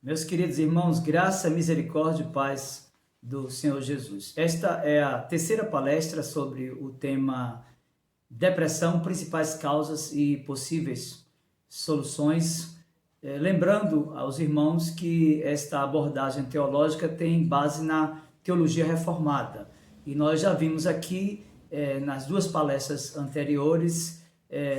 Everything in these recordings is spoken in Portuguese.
Meus queridos irmãos, graça, misericórdia e paz do Senhor Jesus. Esta é a terceira palestra sobre o tema depressão, principais causas e possíveis soluções. Lembrando aos irmãos que esta abordagem teológica tem base na teologia reformada. E nós já vimos aqui, nas duas palestras anteriores,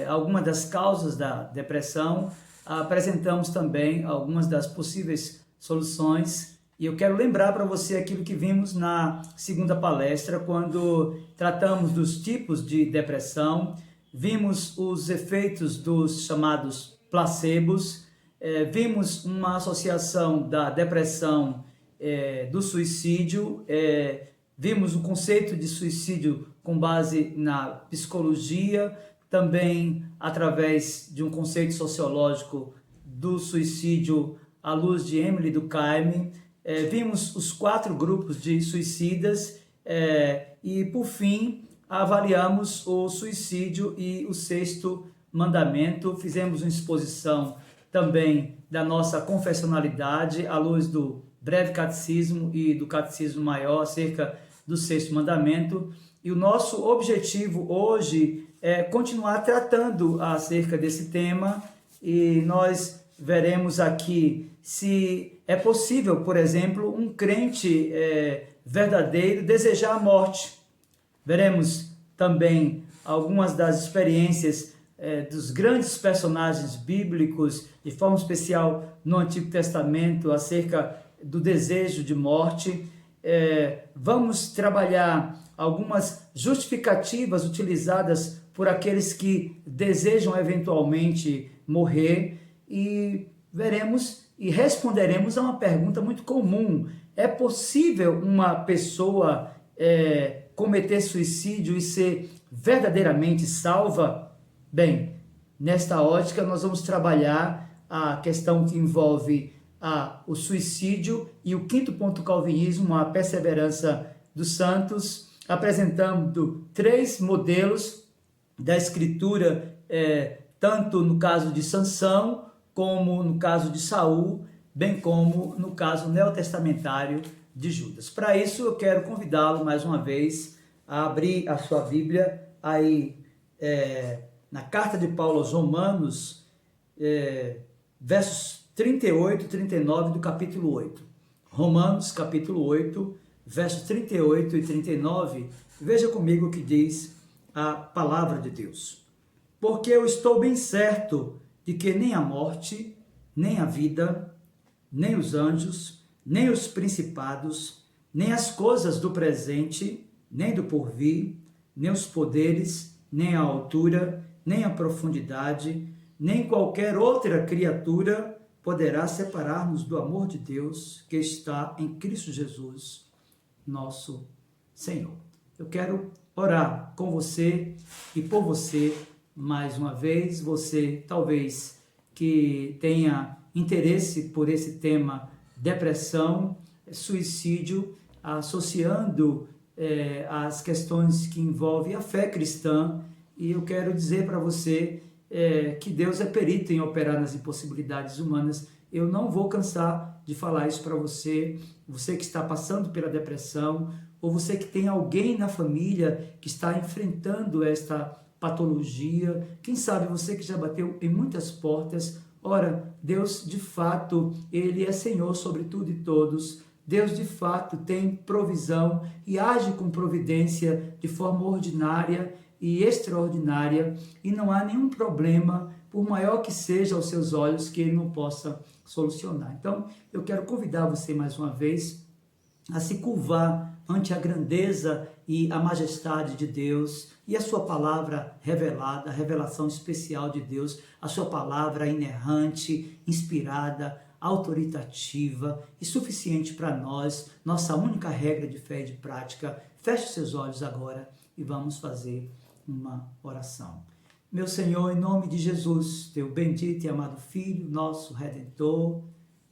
algumas das causas da depressão. Apresentamos também algumas das possíveis soluções e eu quero lembrar para você aquilo que vimos na segunda palestra, quando tratamos dos tipos de depressão, vimos os efeitos dos chamados placebos, vimos uma associação da depressão do suicídio, vimos o conceito de suicídio com base na psicologia, também através de um conceito sociológico do suicídio à luz de Emily Durkheim. Vimos os 4 grupos de suicidas e, por fim, avaliamos o suicídio e o 6º mandamento. Fizemos uma exposição também da nossa confessionalidade à luz do breve catecismo e do catecismo maior acerca do 6º mandamento. E o nosso objetivo hoje é continuar tratando acerca desse tema, e nós veremos aqui se é possível, por exemplo, um crente verdadeiro desejar a morte. Veremos também algumas das experiências dos grandes personagens bíblicos, de forma especial no Antigo Testamento, acerca do desejo de morte. Vamos trabalhar algumas justificativas utilizadas por aqueles que desejam eventualmente morrer, e veremos e responderemos a uma pergunta muito comum: é possível uma pessoa cometer suicídio e ser verdadeiramente salva? Bem, nesta ótica nós vamos trabalhar a questão que envolve o suicídio e o 5º ponto calvinismo, a perseverança dos santos, apresentando 3 modelos da escritura, tanto no caso de Sansão, como no caso de Saul, bem como no caso neotestamentário de Judas. Para isso, eu quero convidá-lo mais uma vez a abrir a sua Bíblia aí na carta de Paulo aos Romanos, versos 38 e 39 do capítulo 8. Romanos, capítulo 8, versos 38 e 39, veja comigo o que diz a palavra de Deus. Porque eu estou bem certo de que nem a morte, nem a vida, nem os anjos, nem os principados, nem as coisas do presente, nem do porvir, nem os poderes, nem a altura, nem a profundidade, nem qualquer outra criatura poderá separar-nos do amor de Deus que está em Cristo Jesus, nosso Senhor. Eu quero orar com você e por você mais uma vez. Você talvez que tenha interesse por esse tema depressão, suicídio, associando as questões que envolvem a fé cristã, e eu quero dizer para você que Deus é perito em operar nas impossibilidades humanas. Eu não vou cansar de falar isso para você, você que está passando pela depressão, ou você que tem alguém na família que está enfrentando esta patologia, quem sabe você que já bateu em muitas portas. Ora, Deus de fato, Ele é Senhor sobre tudo e todos. Deus de fato tem provisão e age com providência de forma ordinária e extraordinária, e não há nenhum problema, por maior que seja aos seus olhos, que Ele não possa solucionar. Então, eu quero convidar você mais uma vez a se curvar ante a grandeza e a majestade de Deus e a sua palavra revelada, a revelação especial de Deus, a sua palavra inerrante, inspirada, autoritativa e suficiente para nós, nossa única regra de fé e de prática. Feche seus olhos agora e vamos fazer uma oração. Meu Senhor, em nome de Jesus, teu bendito e amado Filho, nosso Redentor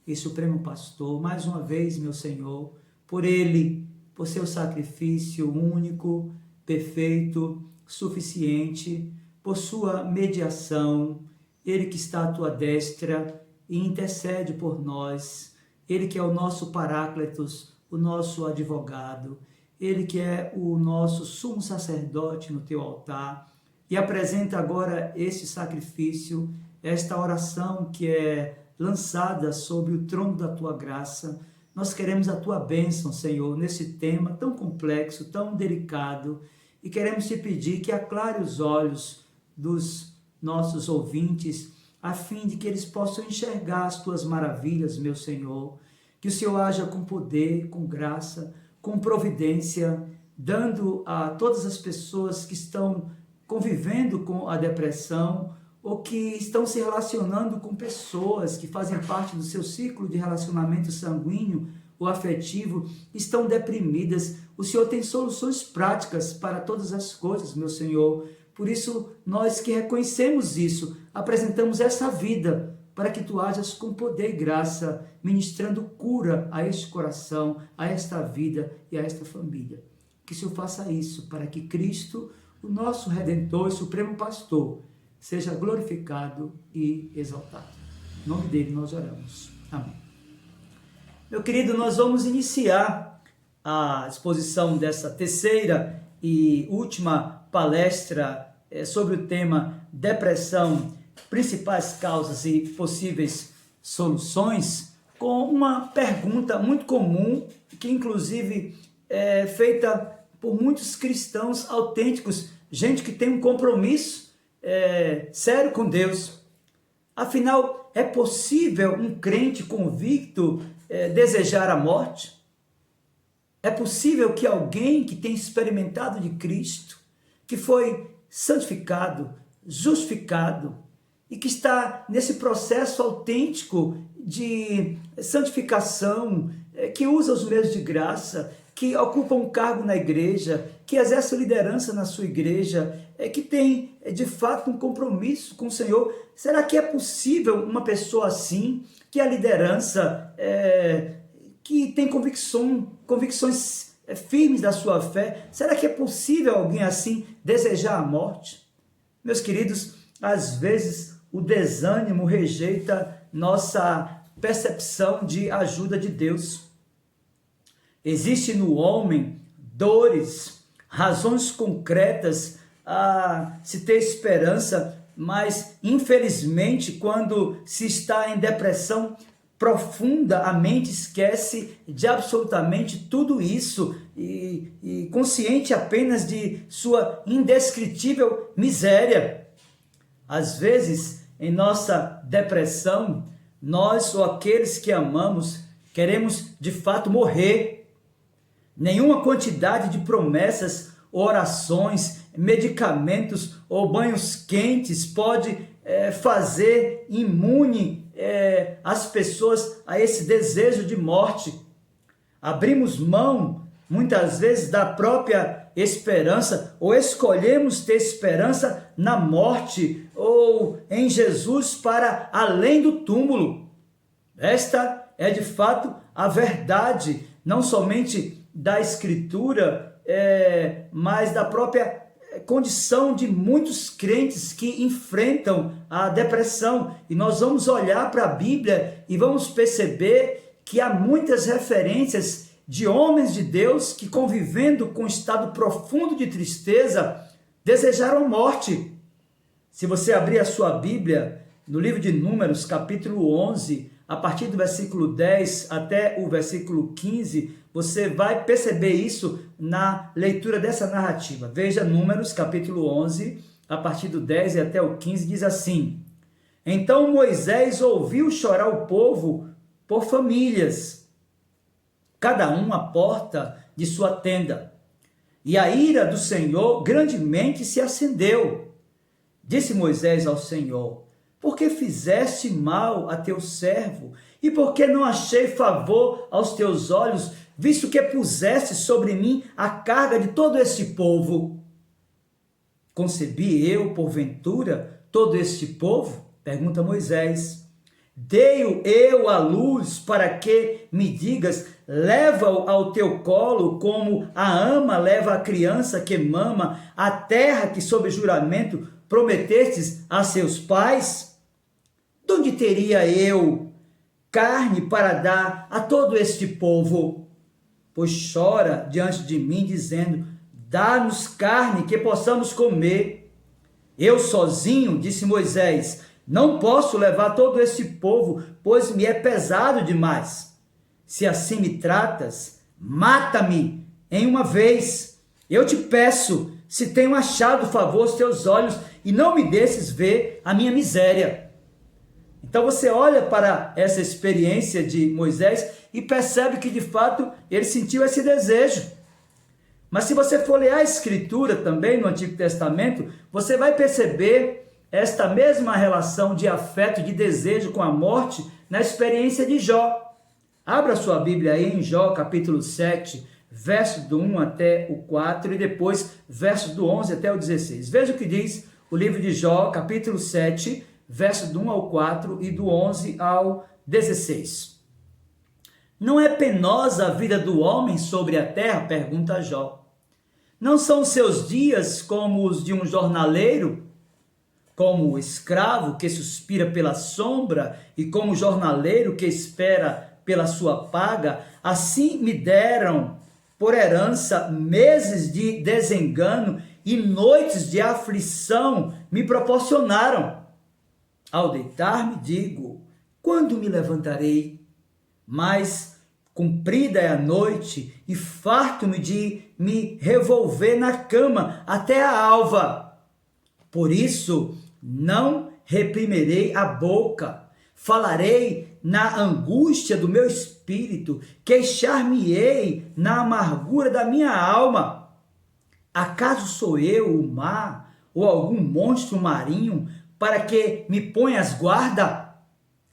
e Supremo Pastor, mais uma vez, meu Senhor, por Ele, por seu sacrifício único, perfeito, suficiente, por sua mediação, Ele que está à tua destra e intercede por nós, Ele que é o nosso Paráclitos, o nosso advogado, Ele que é o nosso sumo sacerdote no teu altar, e apresenta agora este sacrifício, esta oração que é lançada sobre o trono da tua graça. Nós queremos a tua bênção, Senhor, nesse tema tão complexo, tão delicado, e queremos te pedir que aclare os olhos dos nossos ouvintes, a fim de que eles possam enxergar as tuas maravilhas, meu Senhor. Que o Senhor haja com poder, com graça, com providência, dando a todas as pessoas que estão convivendo com a depressão ou que estão se relacionando com pessoas que fazem parte do seu ciclo de relacionamento sanguíneo ou afetivo, estão deprimidas. O Senhor tem soluções práticas para todas as coisas, meu Senhor. Por isso, nós que reconhecemos isso, apresentamos essa vida para que tu hajas com poder e graça, ministrando cura a este coração, a esta vida e a esta família. Que o Senhor faça isso para que Cristo, o nosso Redentor e Supremo Pastor, seja glorificado e exaltado. Em nome dele nós oramos. Amém. Meu querido, nós vamos iniciar a exposição dessa terceira e última palestra sobre o tema depressão, principais causas e possíveis soluções, com uma pergunta muito comum, que inclusive é feita por muitos cristãos autênticos, gente que tem um compromisso sério com Deus. Afinal, é possível um crente convicto desejar a morte? É possível que alguém que tem experimentado de Cristo, que foi santificado, justificado e que está nesse processo autêntico de santificação, que usa os meios de graça, que ocupa um cargo na igreja, que exerce liderança na sua igreja, que tem de fato um compromisso com o Senhor. Será que é possível uma pessoa assim, que a liderança, que tem convicções firmes da sua fé, será que é possível alguém assim desejar a morte? Meus queridos, às vezes o desânimo rejeita nossa percepção de ajuda de Deus. Existe no homem dores, razões concretas a se ter esperança, mas infelizmente quando se está em depressão profunda, a mente esquece de absolutamente tudo isso e consciente apenas de sua indescritível miséria. Às vezes, em nossa depressão, nós ou aqueles que amamos queremos de fato morrer. Nenhuma quantidade de promessas, orações, medicamentos ou banhos quentes pode fazer imune as pessoas a esse desejo de morte. Abrimos mão, muitas vezes, da própria esperança, ou escolhemos ter esperança na morte ou em Jesus para além do túmulo. Esta é de fato a verdade, não somente da Escritura, mas da própria condição de muitos crentes que enfrentam a depressão. E nós vamos olhar para a Bíblia e vamos perceber que há muitas referências de homens de Deus que, convivendo com um estado profundo de tristeza, desejaram morte. Se você abrir a sua Bíblia no livro de Números, capítulo 11, a partir do versículo 10 até o versículo 15, você vai perceber isso na leitura dessa narrativa. Veja Números, capítulo 11, a partir do 10 e até o 15, diz assim: Então Moisés ouviu chorar o povo por famílias, cada um à porta de sua tenda. E a ira do Senhor grandemente se acendeu. Disse Moisés ao Senhor: Por que fizeste mal a teu servo? E por que não achei favor aos teus olhos, visto que puseste sobre mim a carga de todo este povo? Concebi eu, porventura, todo este povo? Pergunta Moisés. Dei-o eu à luz para que me digas, leva-o ao teu colo, como a ama leva a criança que mama, a terra que sob juramento prometestes a seus pais? De onde teria eu carne para dar a todo este povo? Pois chora diante de mim, dizendo: dá-nos carne que possamos comer. Eu sozinho, disse Moisés, não posso levar todo esse povo, pois me é pesado demais. Se assim me tratas, mata-me em uma vez. Eu te peço, se tenho achado favor aos teus olhos, e não me deixes ver a minha miséria. Então você olha para essa experiência de Moisés e percebe que de fato ele sentiu esse desejo. Mas se você for ler a Escritura também no Antigo Testamento, você vai perceber esta mesma relação de afeto, de desejo com a morte na experiência de Jó. Abra sua Bíblia aí em Jó, capítulo 7, verso do 1 até o 4 e depois verso do 11 até o 16. Veja o que diz o livro de Jó, capítulo 7, verso do 1 ao 4 e do 11 ao 16. Não é penosa a vida do homem sobre a terra? Pergunta Jó. Não são seus dias como os de um jornaleiro? Como o escravo que suspira pela sombra e como o jornaleiro que espera pela sua paga? Assim me deram por herança meses de desengano e noites de aflição me proporcionaram. Ao deitar-me digo, quando me levantarei? Mas comprida é a noite e farto-me de me revolver na cama até a alva. Por isso não reprimirei a boca, falarei na angústia do meu espírito, queixar-me-ei na amargura da minha alma. Acaso sou eu o mar ou algum monstro marinho para que me ponhas guarda?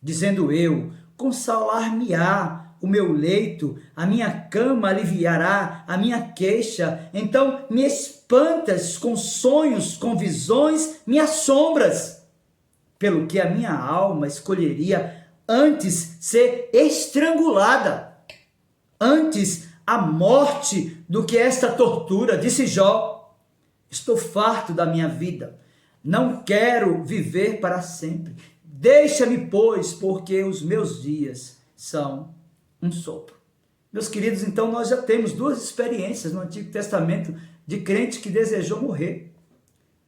Dizendo eu, consolar-me-á o meu leito, a minha cama aliviará a minha queixa. Então me espantas com sonhos, com visões, me assombras. Pelo que a minha alma escolheria antes ser estrangulada, antes a morte do que esta tortura, disse Jó. Estou farto da minha vida, não quero viver para sempre. Deixa-me, pois, porque os meus dias são um sopro. Meus queridos, então nós já temos duas experiências no Antigo Testamento de crente que desejou morrer.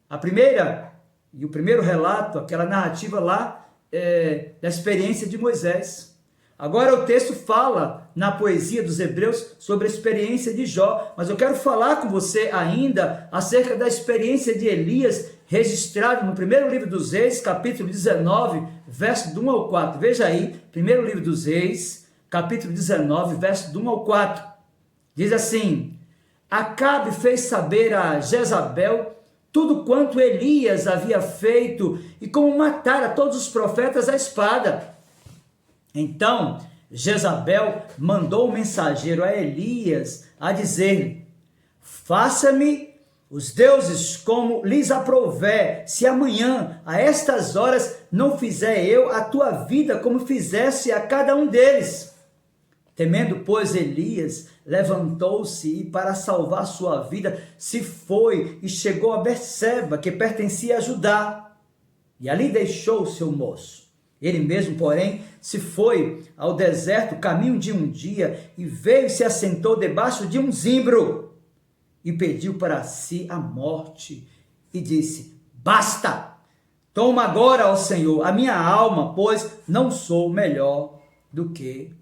A primeira, e o primeiro relato, aquela narrativa lá, da experiência de Moisés. Agora o texto fala na poesia dos Hebreus sobre a experiência de Jó, mas eu quero falar com você ainda acerca da experiência de Elias, registrado no primeiro livro dos Reis, capítulo 19, verso do 1 ao 4. Veja aí, primeiro livro dos Reis, capítulo 19, verso do 1 ao 4. Diz assim: Acabe fez saber a Jezabel tudo quanto Elias havia feito e como matara todos os profetas à espada. Então Jezabel mandou um mensageiro a Elias a dizer-lhe: faça-me os deuses como lhes aprouver, se amanhã a estas horas não fizer eu a tua vida como fizesse a cada um deles. Temendo, pois, Elias, levantou-se e, para salvar sua vida, se foi e chegou a Berseba, que pertencia a Judá, e ali deixou o seu moço. Ele mesmo, porém, se foi ao deserto, caminho de um dia, e veio e se assentou debaixo de um zimbro, e pediu para si a morte, e disse: basta, toma agora, ó Senhor, a minha alma, pois não sou melhor do que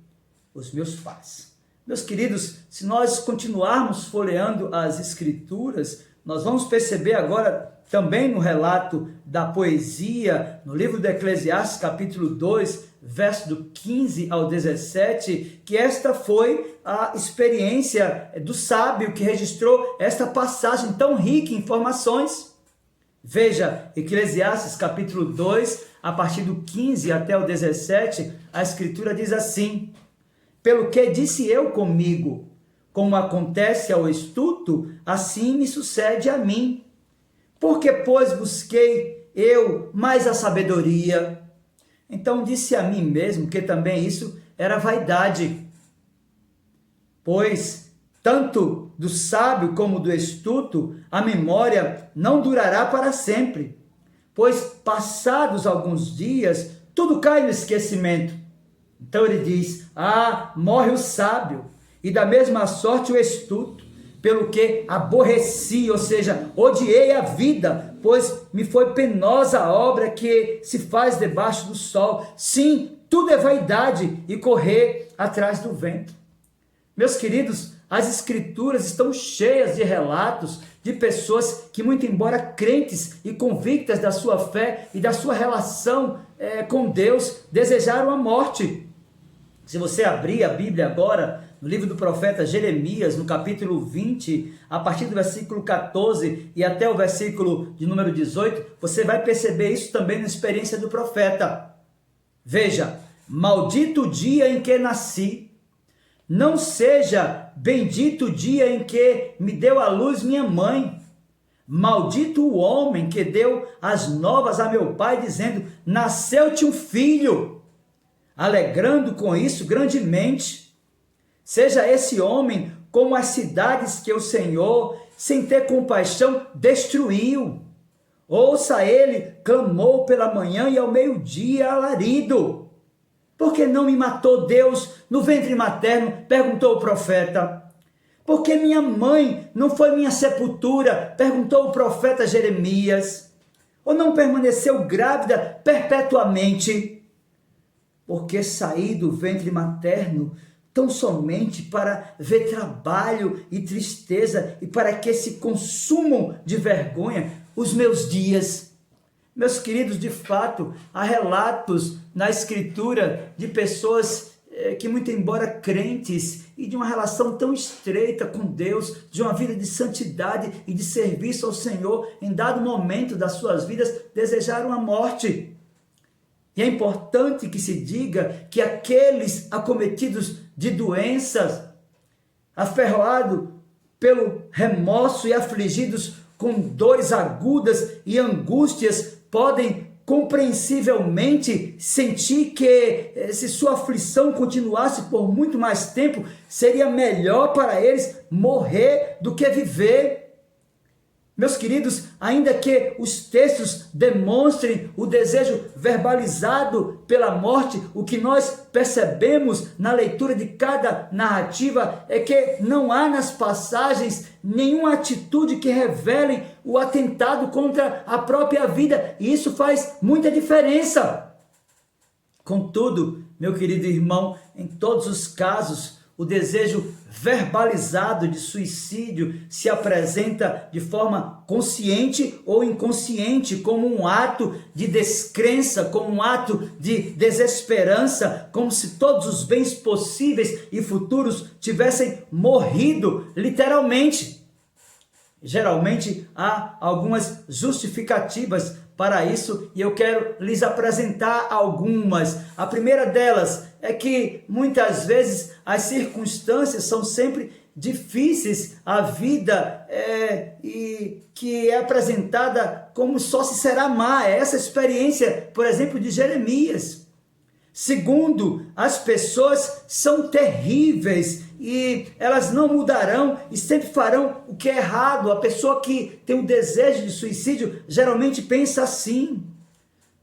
os meus pais. Meus queridos, se nós continuarmos folheando as Escrituras, nós vamos perceber agora também no relato da poesia, no livro do Eclesiastes, capítulo 2, verso do 15 ao 17, que esta foi a experiência do sábio que registrou esta passagem tão rica em informações. Veja, Eclesiastes, capítulo 2, a partir do 15 até o 17, a Escritura diz assim: pelo que disse eu comigo, como acontece ao estulto, assim me sucede a mim. Porque, pois, busquei eu mais a sabedoria. Então disse a mim mesmo que também isso era vaidade. Pois, tanto do sábio como do estulto, a memória não durará para sempre. Pois, passados alguns dias, tudo cai no esquecimento. Então ele diz: morre o sábio, e da mesma sorte o astuto, pelo que aborreci, ou seja, odiei a vida, pois me foi penosa a obra que se faz debaixo do sol. Sim, tudo é vaidade e correr atrás do vento. Meus queridos, as escrituras estão cheias de relatos de pessoas que, muito embora crentes e convictas da sua fé e da sua relação com Deus, desejaram a morte. Se você abrir a Bíblia agora, no livro do profeta Jeremias, no capítulo 20, a partir do versículo 14 e até o versículo de número 18, você vai perceber isso também na experiência do profeta. Veja: maldito o dia em que nasci, não seja bendito o dia em que me deu à luz minha mãe. Maldito o homem que deu as novas a meu pai, dizendo: nasceu-te um filho, alegrando com isso grandemente. Seja esse homem como as cidades que o Senhor, sem ter compaixão, destruiu. Ouça ele, clamou pela manhã e ao meio-dia alarido. Por que não me matou Deus no ventre materno? Perguntou o profeta. Por que minha mãe não foi minha sepultura? Perguntou o profeta Jeremias. Ou não permaneceu grávida perpetuamente? Porque saí do ventre materno tão somente para ver trabalho e tristeza e para que se consumam de vergonha os meus dias. Meus queridos, de fato, há relatos na Escritura de pessoas que, muito embora crentes e de uma relação tão estreita com Deus, de uma vida de santidade e de serviço ao Senhor, em dado momento das suas vidas, desejaram a morte. E é importante que se diga que aqueles acometidos de doenças, aferroados pelo remorso e afligidos com dores agudas e angústias, podem compreensivelmente sentir que se sua aflição continuasse por muito mais tempo, seria melhor para eles morrer do que viver. Meus queridos, ainda que os textos demonstrem o desejo verbalizado pela morte, o que nós percebemos na leitura de cada narrativa é que não há nas passagens nenhuma atitude que revele o atentado contra a própria vida, e isso faz muita diferença. Contudo, meu querido irmão, em todos os casos, o desejo verbalizado de suicídio se apresenta de forma consciente ou inconsciente, como um ato de descrença, como um ato de desesperança, como se todos os bens possíveis e futuros tivessem morrido literalmente. Geralmente há algumas justificativas para isso e eu quero lhes apresentar algumas. A primeira delas é que muitas vezes as circunstâncias são sempre difíceis, a vida e que é apresentada como só se será má. É essa experiência, por exemplo, de Jeremias. Segundo, as pessoas são terríveis e elas não mudarão e sempre farão o que é errado. A pessoa que tem o desejo de suicídio geralmente pensa assim.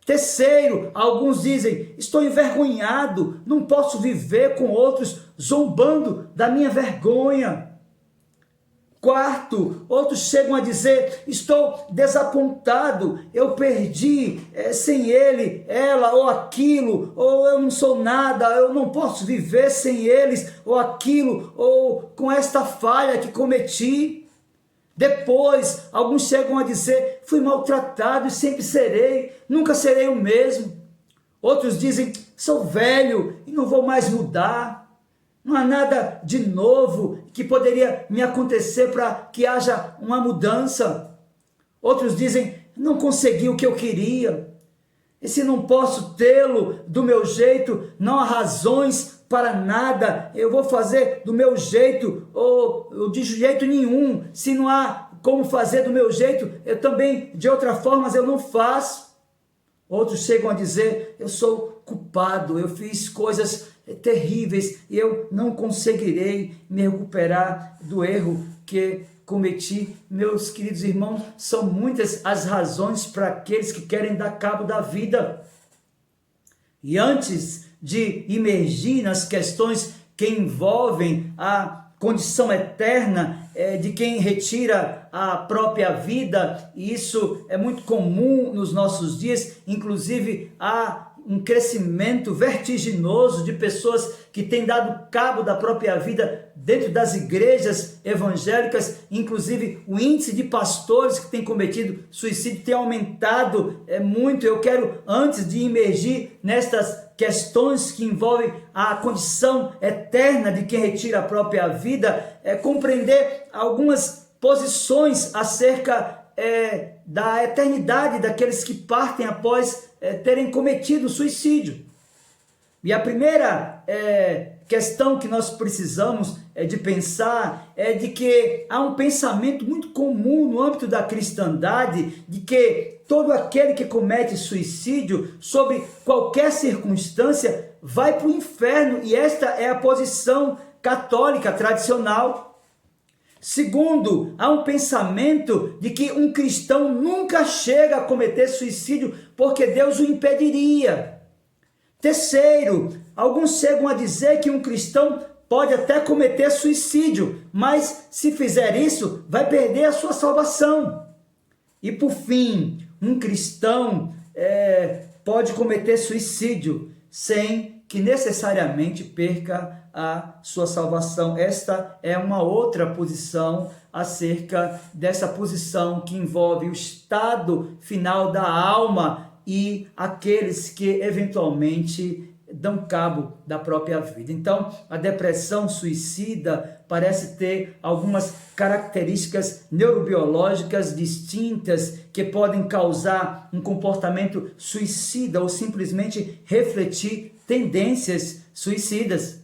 Terceiro, alguns dizem: estou envergonhado, não posso viver com outros zombando da minha vergonha. Quarto, outros chegam a dizer: estou desapontado, eu perdi sem ele, ela ou aquilo, ou eu não sou nada, eu não posso viver sem eles ou aquilo, ou com esta falha que cometi. Depois, alguns chegam a dizer: fui maltratado e sempre serei, nunca serei o mesmo. Outros dizem: sou velho e não vou mais mudar. Não há nada de novo que poderia me acontecer para que haja uma mudança. Outros dizem: não consegui o que eu queria. E se não posso tê-lo do meu jeito, não há razões para nada. Eu vou fazer do meu jeito ou de jeito nenhum. Se não há como fazer do meu jeito, eu também, de outra forma, eu não faço. Outros chegam a dizer: eu sou culpado, eu fiz coisas terríveis e eu não conseguirei me recuperar do erro que cometi. Meus queridos irmãos, são muitas as razões para aqueles que querem dar cabo da vida. E antes de imergir nas questões que envolvem a condição eterna de quem retira a própria vida, e isso é muito comum nos nossos dias. Inclusive há um crescimento vertiginoso de pessoas que têm dado cabo da própria vida dentro das igrejas evangélicas. Inclusive o índice de pastores que têm cometido suicídio tem aumentado muito. Eu quero, antes de imergir nestas questões que envolvem a condição eterna de quem retira a própria vida, compreender algumas posições acerca da eternidade daqueles que partem após terem cometido suicídio. E a primeira questão que nós precisamos de pensar é de que há um pensamento muito comum no âmbito da cristandade de que todo aquele que comete suicídio, sob qualquer circunstância, vai para o inferno, e esta é a posição católica tradicional. Segundo, há um pensamento de que um cristão nunca chega a cometer suicídio porque Deus o impediria. Terceiro, alguns chegam a dizer que um cristão pode até cometer suicídio, mas se fizer isso, vai perder a sua salvação. E por fim, um cristão pode cometer suicídio sem que necessariamente perca a sua salvação. Esta é uma outra posição acerca dessa posição que envolve o estado final da alma e aqueles que eventualmente dão cabo da própria vida. Então, a depressão suicida parece ter algumas características neurobiológicas distintas que podem causar um comportamento suicida ou simplesmente refletir tendências suicidas.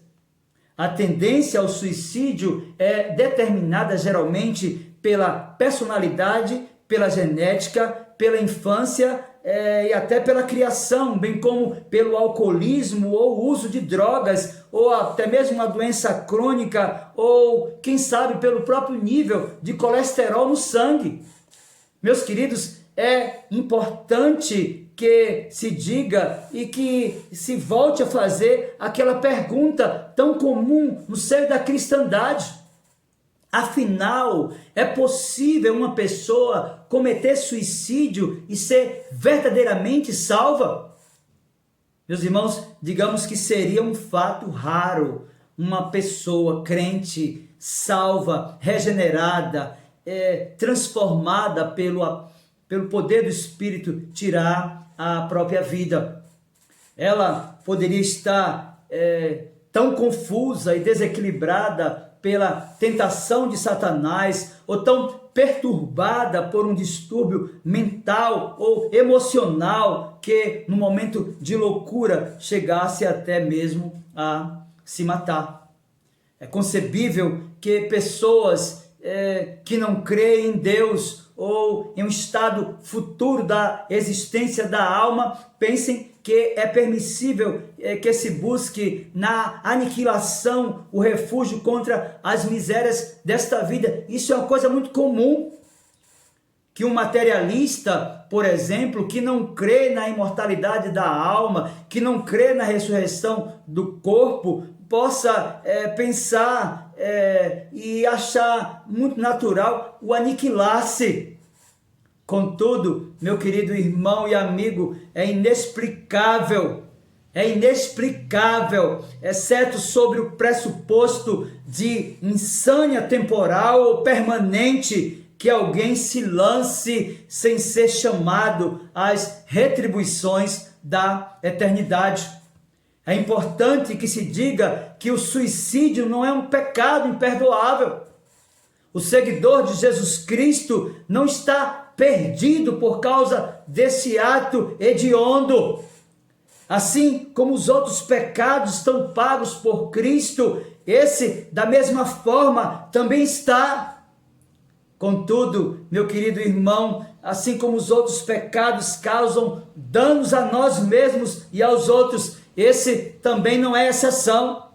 A tendência ao suicídio é determinada geralmente pela personalidade, pela genética, pela infância e até pela criação, bem como pelo alcoolismo ou uso de drogas, ou até mesmo uma doença crônica, ou quem sabe pelo próprio nível de colesterol no sangue. Meus queridos, é importante que se diga e que se volte a fazer aquela pergunta tão comum no seio da cristandade. Afinal, é possível uma pessoa cometer suicídio e ser verdadeiramente salva? Meus irmãos, digamos que seria um fato raro uma pessoa crente, salva, regenerada, transformada pelo poder do Espírito, tirar a própria vida. Ela poderia estar tão confusa e desequilibrada pela tentação de Satanás, ou tão perturbada por um distúrbio mental ou emocional, que no momento de loucura chegasse até mesmo a se matar. É concebível que pessoas que não creem em Deus ou em um estado futuro da existência da alma pensem que é permissível que se busque na aniquilação o refúgio contra as misérias desta vida. Isso é uma coisa muito comum. Que um materialista, por exemplo, que não crê na imortalidade da alma, que não crê na ressurreição do corpo, possa pensar e achar muito natural o aniquilar-se. Contudo, meu querido irmão e amigo, é inexplicável, exceto sobre o pressuposto de insânia temporal ou permanente, que alguém se lance sem ser chamado às retribuições da eternidade. É importante que se diga que o suicídio não é um pecado imperdoável. O seguidor de Jesus Cristo não está perdido por causa desse ato hediondo. Assim como os outros pecados estão pagos por Cristo, esse, da mesma forma, também está. Contudo, meu querido irmão, assim como os outros pecados causam danos a nós mesmos e aos outros, esse também não é exceção.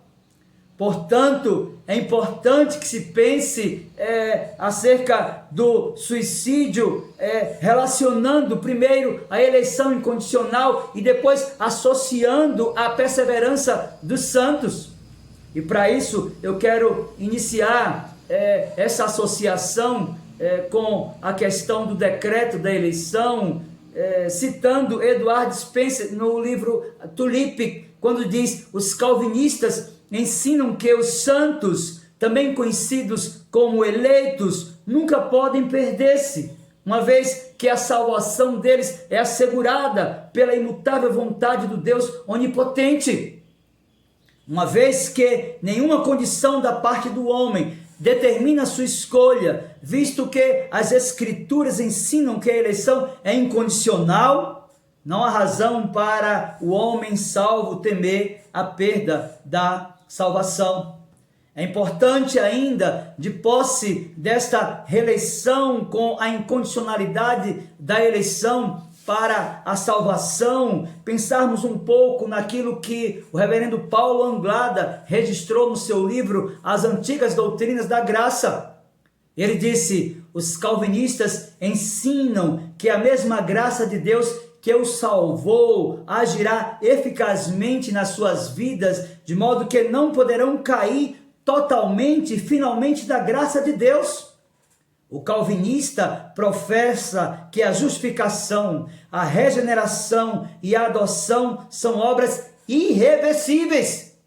Portanto, é importante que se pense acerca do suicídio, relacionando primeiro a eleição incondicional e depois associando a perseverança dos santos. E para isso eu quero iniciar essa associação com a questão do decreto da eleição, citando Edward Spencer no livro Tulip, quando diz: os calvinistas ensinam que os santos, também conhecidos como eleitos, nunca podem perder-se, uma vez que a salvação deles é assegurada pela imutável vontade do Deus onipotente. Uma vez que nenhuma condição da parte do homem determina sua escolha, visto que as Escrituras ensinam que a eleição é incondicional, não há razão para o homem salvo temer a perda da salvação. É importante ainda, de posse desta reeleição com a incondicionalidade da eleição para a salvação, pensarmos um pouco naquilo que o reverendo Paulo Anglada registrou no seu livro As Antigas Doutrinas da Graça. Ele disse: os calvinistas ensinam que a mesma graça de Deus que o salvou agirá eficazmente nas suas vidas, de modo que não poderão cair totalmente e finalmente da graça de Deus. O calvinista professa que a justificação, a regeneração e a adoção são obras irreversíveis,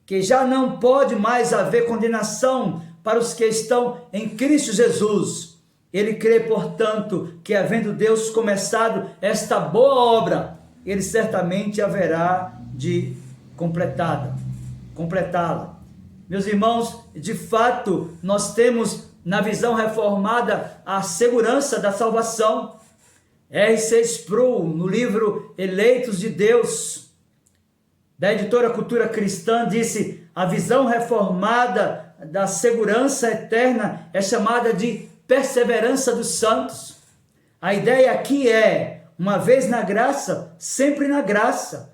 que já não pode mais haver condenação para os que estão em Cristo Jesus. Ele crê, portanto, que havendo Deus começado esta boa obra, ele certamente haverá de completá-la. Meus irmãos, de fato, nós temos na visão reformada a segurança da salvação. R.C. Sproul, no livro Eleitos de Deus, da editora Cultura Cristã, disse: a visão reformada da segurança eterna é chamada de perseverança dos santos. A ideia aqui é, uma vez na graça, sempre na graça.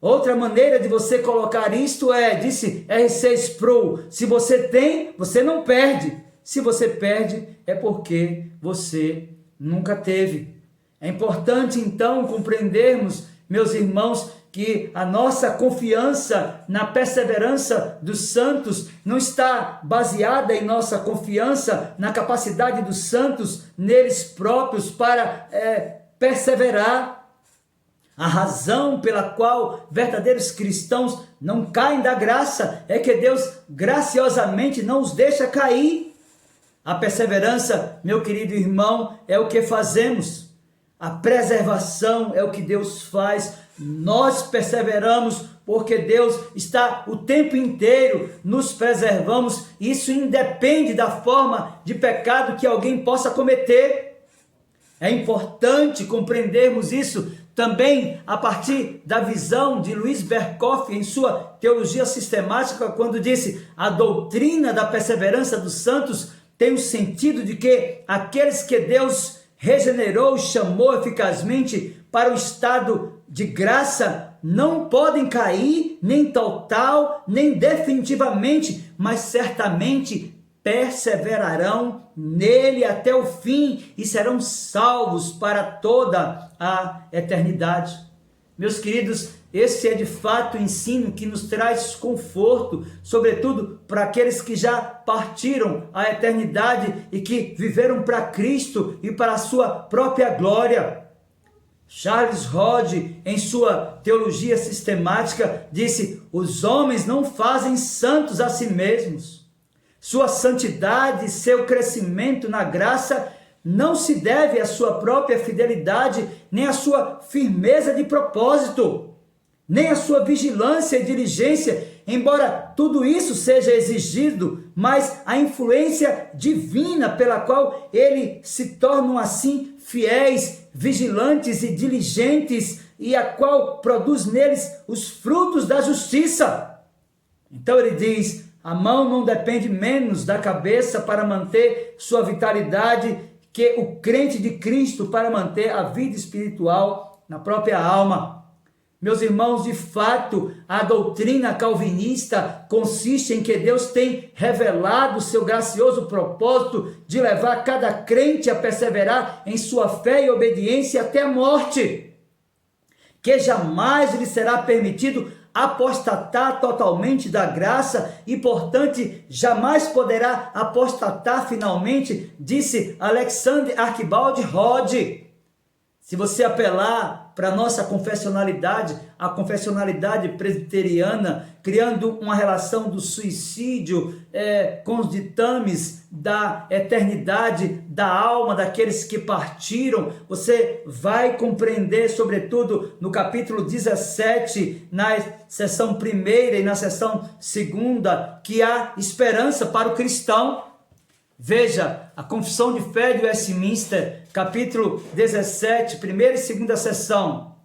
Outra maneira de você colocar isto disse R.C. Sproul, se você tem, você não perde. Se você perde, é porque você nunca teve. É importante, então, compreendermos, meus irmãos, que a nossa confiança na perseverança dos santos não está baseada em nossa confiança na capacidade dos santos neles próprios para perseverar. A razão pela qual verdadeiros cristãos não caem da graça é que Deus graciosamente não os deixa cair. A perseverança, meu querido irmão, é o que fazemos. A preservação é o que Deus faz. Nós perseveramos porque Deus está o tempo inteiro nos preservamos. Isso independe da forma de pecado que alguém possa cometer. É importante compreendermos isso também a partir da visão de Luiz Berkhoff em sua teologia sistemática, quando disse: a doutrina da perseverança dos santos tem o sentido de que aqueles que Deus regenerou e chamou eficazmente para o estado de graça não podem cair, nem total, nem definitivamente, mas certamente perseverarão nele até o fim e serão salvos para toda a eternidade. Meus queridos, esse é de fato o ensino que nos traz conforto, sobretudo para aqueles que já partiram à eternidade e que viveram para Cristo e para a sua própria glória. Charles Hodge, em sua teologia sistemática, disse: os homens não fazem santos a si mesmos. Sua santidade, seu crescimento na graça não se deve à sua própria fidelidade, nem à sua firmeza de propósito, nem à sua vigilância e diligência, embora tudo isso seja exigido, mas a influência divina pela qual eles se tornam assim fiéis, vigilantes e diligentes, e a qual produz neles os frutos da justiça. Então ele diz: a mão não depende menos da cabeça para manter sua vitalidade que o crente de Cristo para manter a vida espiritual na própria alma. Meus irmãos, de fato, a doutrina calvinista consiste em que Deus tem revelado o seu gracioso propósito de levar cada crente a perseverar em sua fé e obediência até a morte, que jamais lhe será permitido apostatar totalmente da graça e, portanto, jamais poderá apostatar finalmente, disse Alexander Archibald Rod. Se você apelar para a nossa confessionalidade, a confessionalidade presbiteriana, criando uma relação do suicídio com os ditames da eternidade da alma daqueles que partiram, você vai compreender, sobretudo no capítulo 17, na seção 1ª e na seção 2ª, que há esperança para o cristão. Veja, a Confissão de Fé de Westminster, capítulo 17, 1ª e 2ª seção.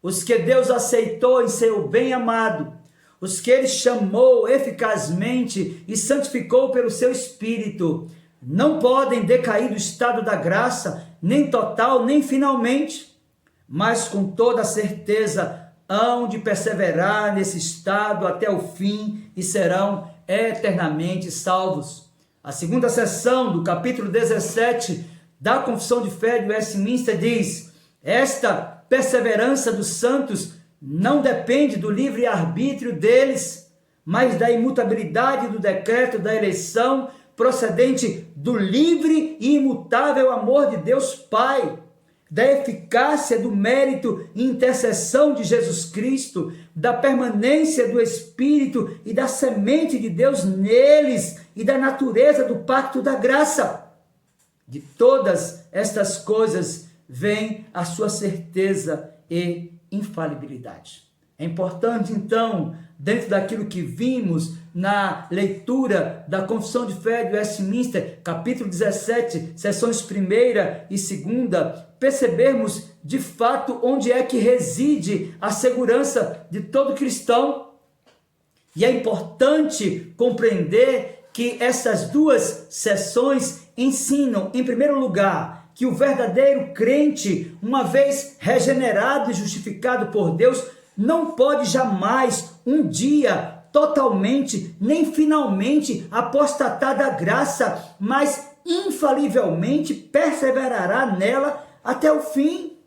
Os que Deus aceitou em seu bem-amado, os que Ele chamou eficazmente e santificou pelo seu Espírito, não podem decair do estado da graça, nem total, nem finalmente, mas com toda certeza hão de perseverar nesse estado até o fim e serão eternamente salvos. A 2ª seção do capítulo 17 da Confissão de Fé de Westminster diz: esta perseverança dos santos não depende do livre-arbítrio deles, mas da imutabilidade do decreto da eleição procedente do livre e imutável amor de Deus Pai, da eficácia do mérito e intercessão de Jesus Cristo, da permanência do Espírito e da semente de Deus neles e da natureza do pacto da graça. De todas estas coisas vem a sua certeza e infalibilidade. É importante, então, dentro daquilo que vimos na leitura da Confissão de Fé de Westminster, capítulo 17, seções 1ª e 2ª, percebermos de fato onde é que reside a segurança de todo cristão. E é importante compreender que essas duas seções ensinam, em primeiro lugar, que o verdadeiro crente, uma vez regenerado e justificado por Deus, não pode jamais, um dia, totalmente, nem finalmente apostatar da graça, mas infalivelmente perseverará nela até o fim.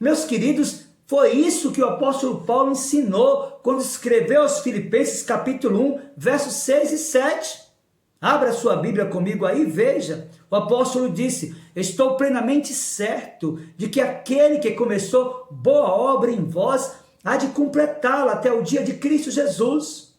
Meus queridos, foi isso que o apóstolo Paulo ensinou quando escreveu aos Filipenses capítulo 1, versos 6 e 7. Abra sua Bíblia comigo aí e veja. O apóstolo disse: estou plenamente certo de que aquele que começou boa obra em vós há de completá-la até o dia de Cristo Jesus.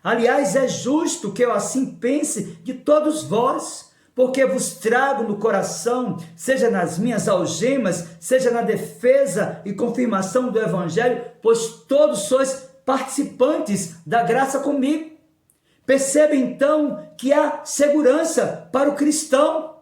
Aliás, é justo que eu assim pense de todos vós, porque vos trago no coração, seja nas minhas algemas, seja na defesa e confirmação do Evangelho, pois todos sois participantes da graça comigo. Perceba então que há segurança para o cristão.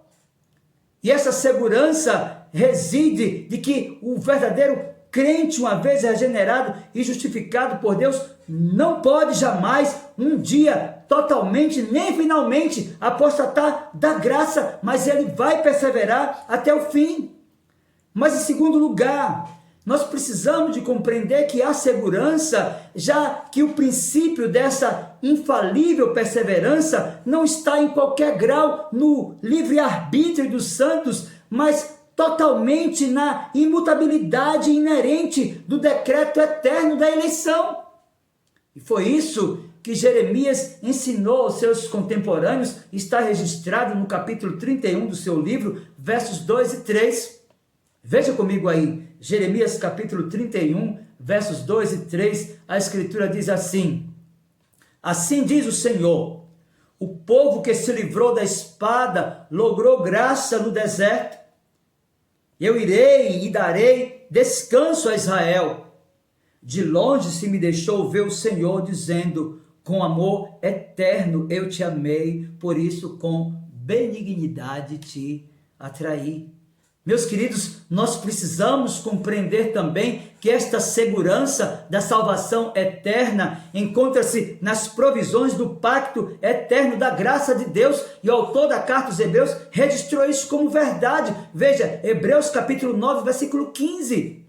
E essa segurança reside de que o verdadeiro crente, uma vez regenerado e justificado por Deus, não pode jamais, um dia, totalmente, nem finalmente, apostatar da graça, mas ele vai perseverar até o fim. Mas em segundo lugar, nós precisamos de compreender que há segurança, já que o princípio dessa infalível perseverança não está em qualquer grau no livre-arbítrio dos santos, mas totalmente na imutabilidade inerente do decreto eterno da eleição. E foi isso que Jeremias ensinou aos seus contemporâneos, está registrado no capítulo 31 do seu livro, versos 2 e 3. Veja comigo aí, Jeremias capítulo 31, versos 2 e 3, a escritura diz assim: assim diz o Senhor, o povo que se livrou da espada logrou graça no deserto. Eu irei e darei descanso a Israel. De longe se me deixou ver o Senhor, dizendo: com amor eterno eu te amei, por isso com benignidade te atraí. Meus queridos, nós precisamos compreender também que esta segurança da salvação eterna encontra-se nas provisões do pacto eterno da graça de Deus, e o autor da carta aos Hebreus registrou isso como verdade. Veja, Hebreus capítulo 9, versículo 15.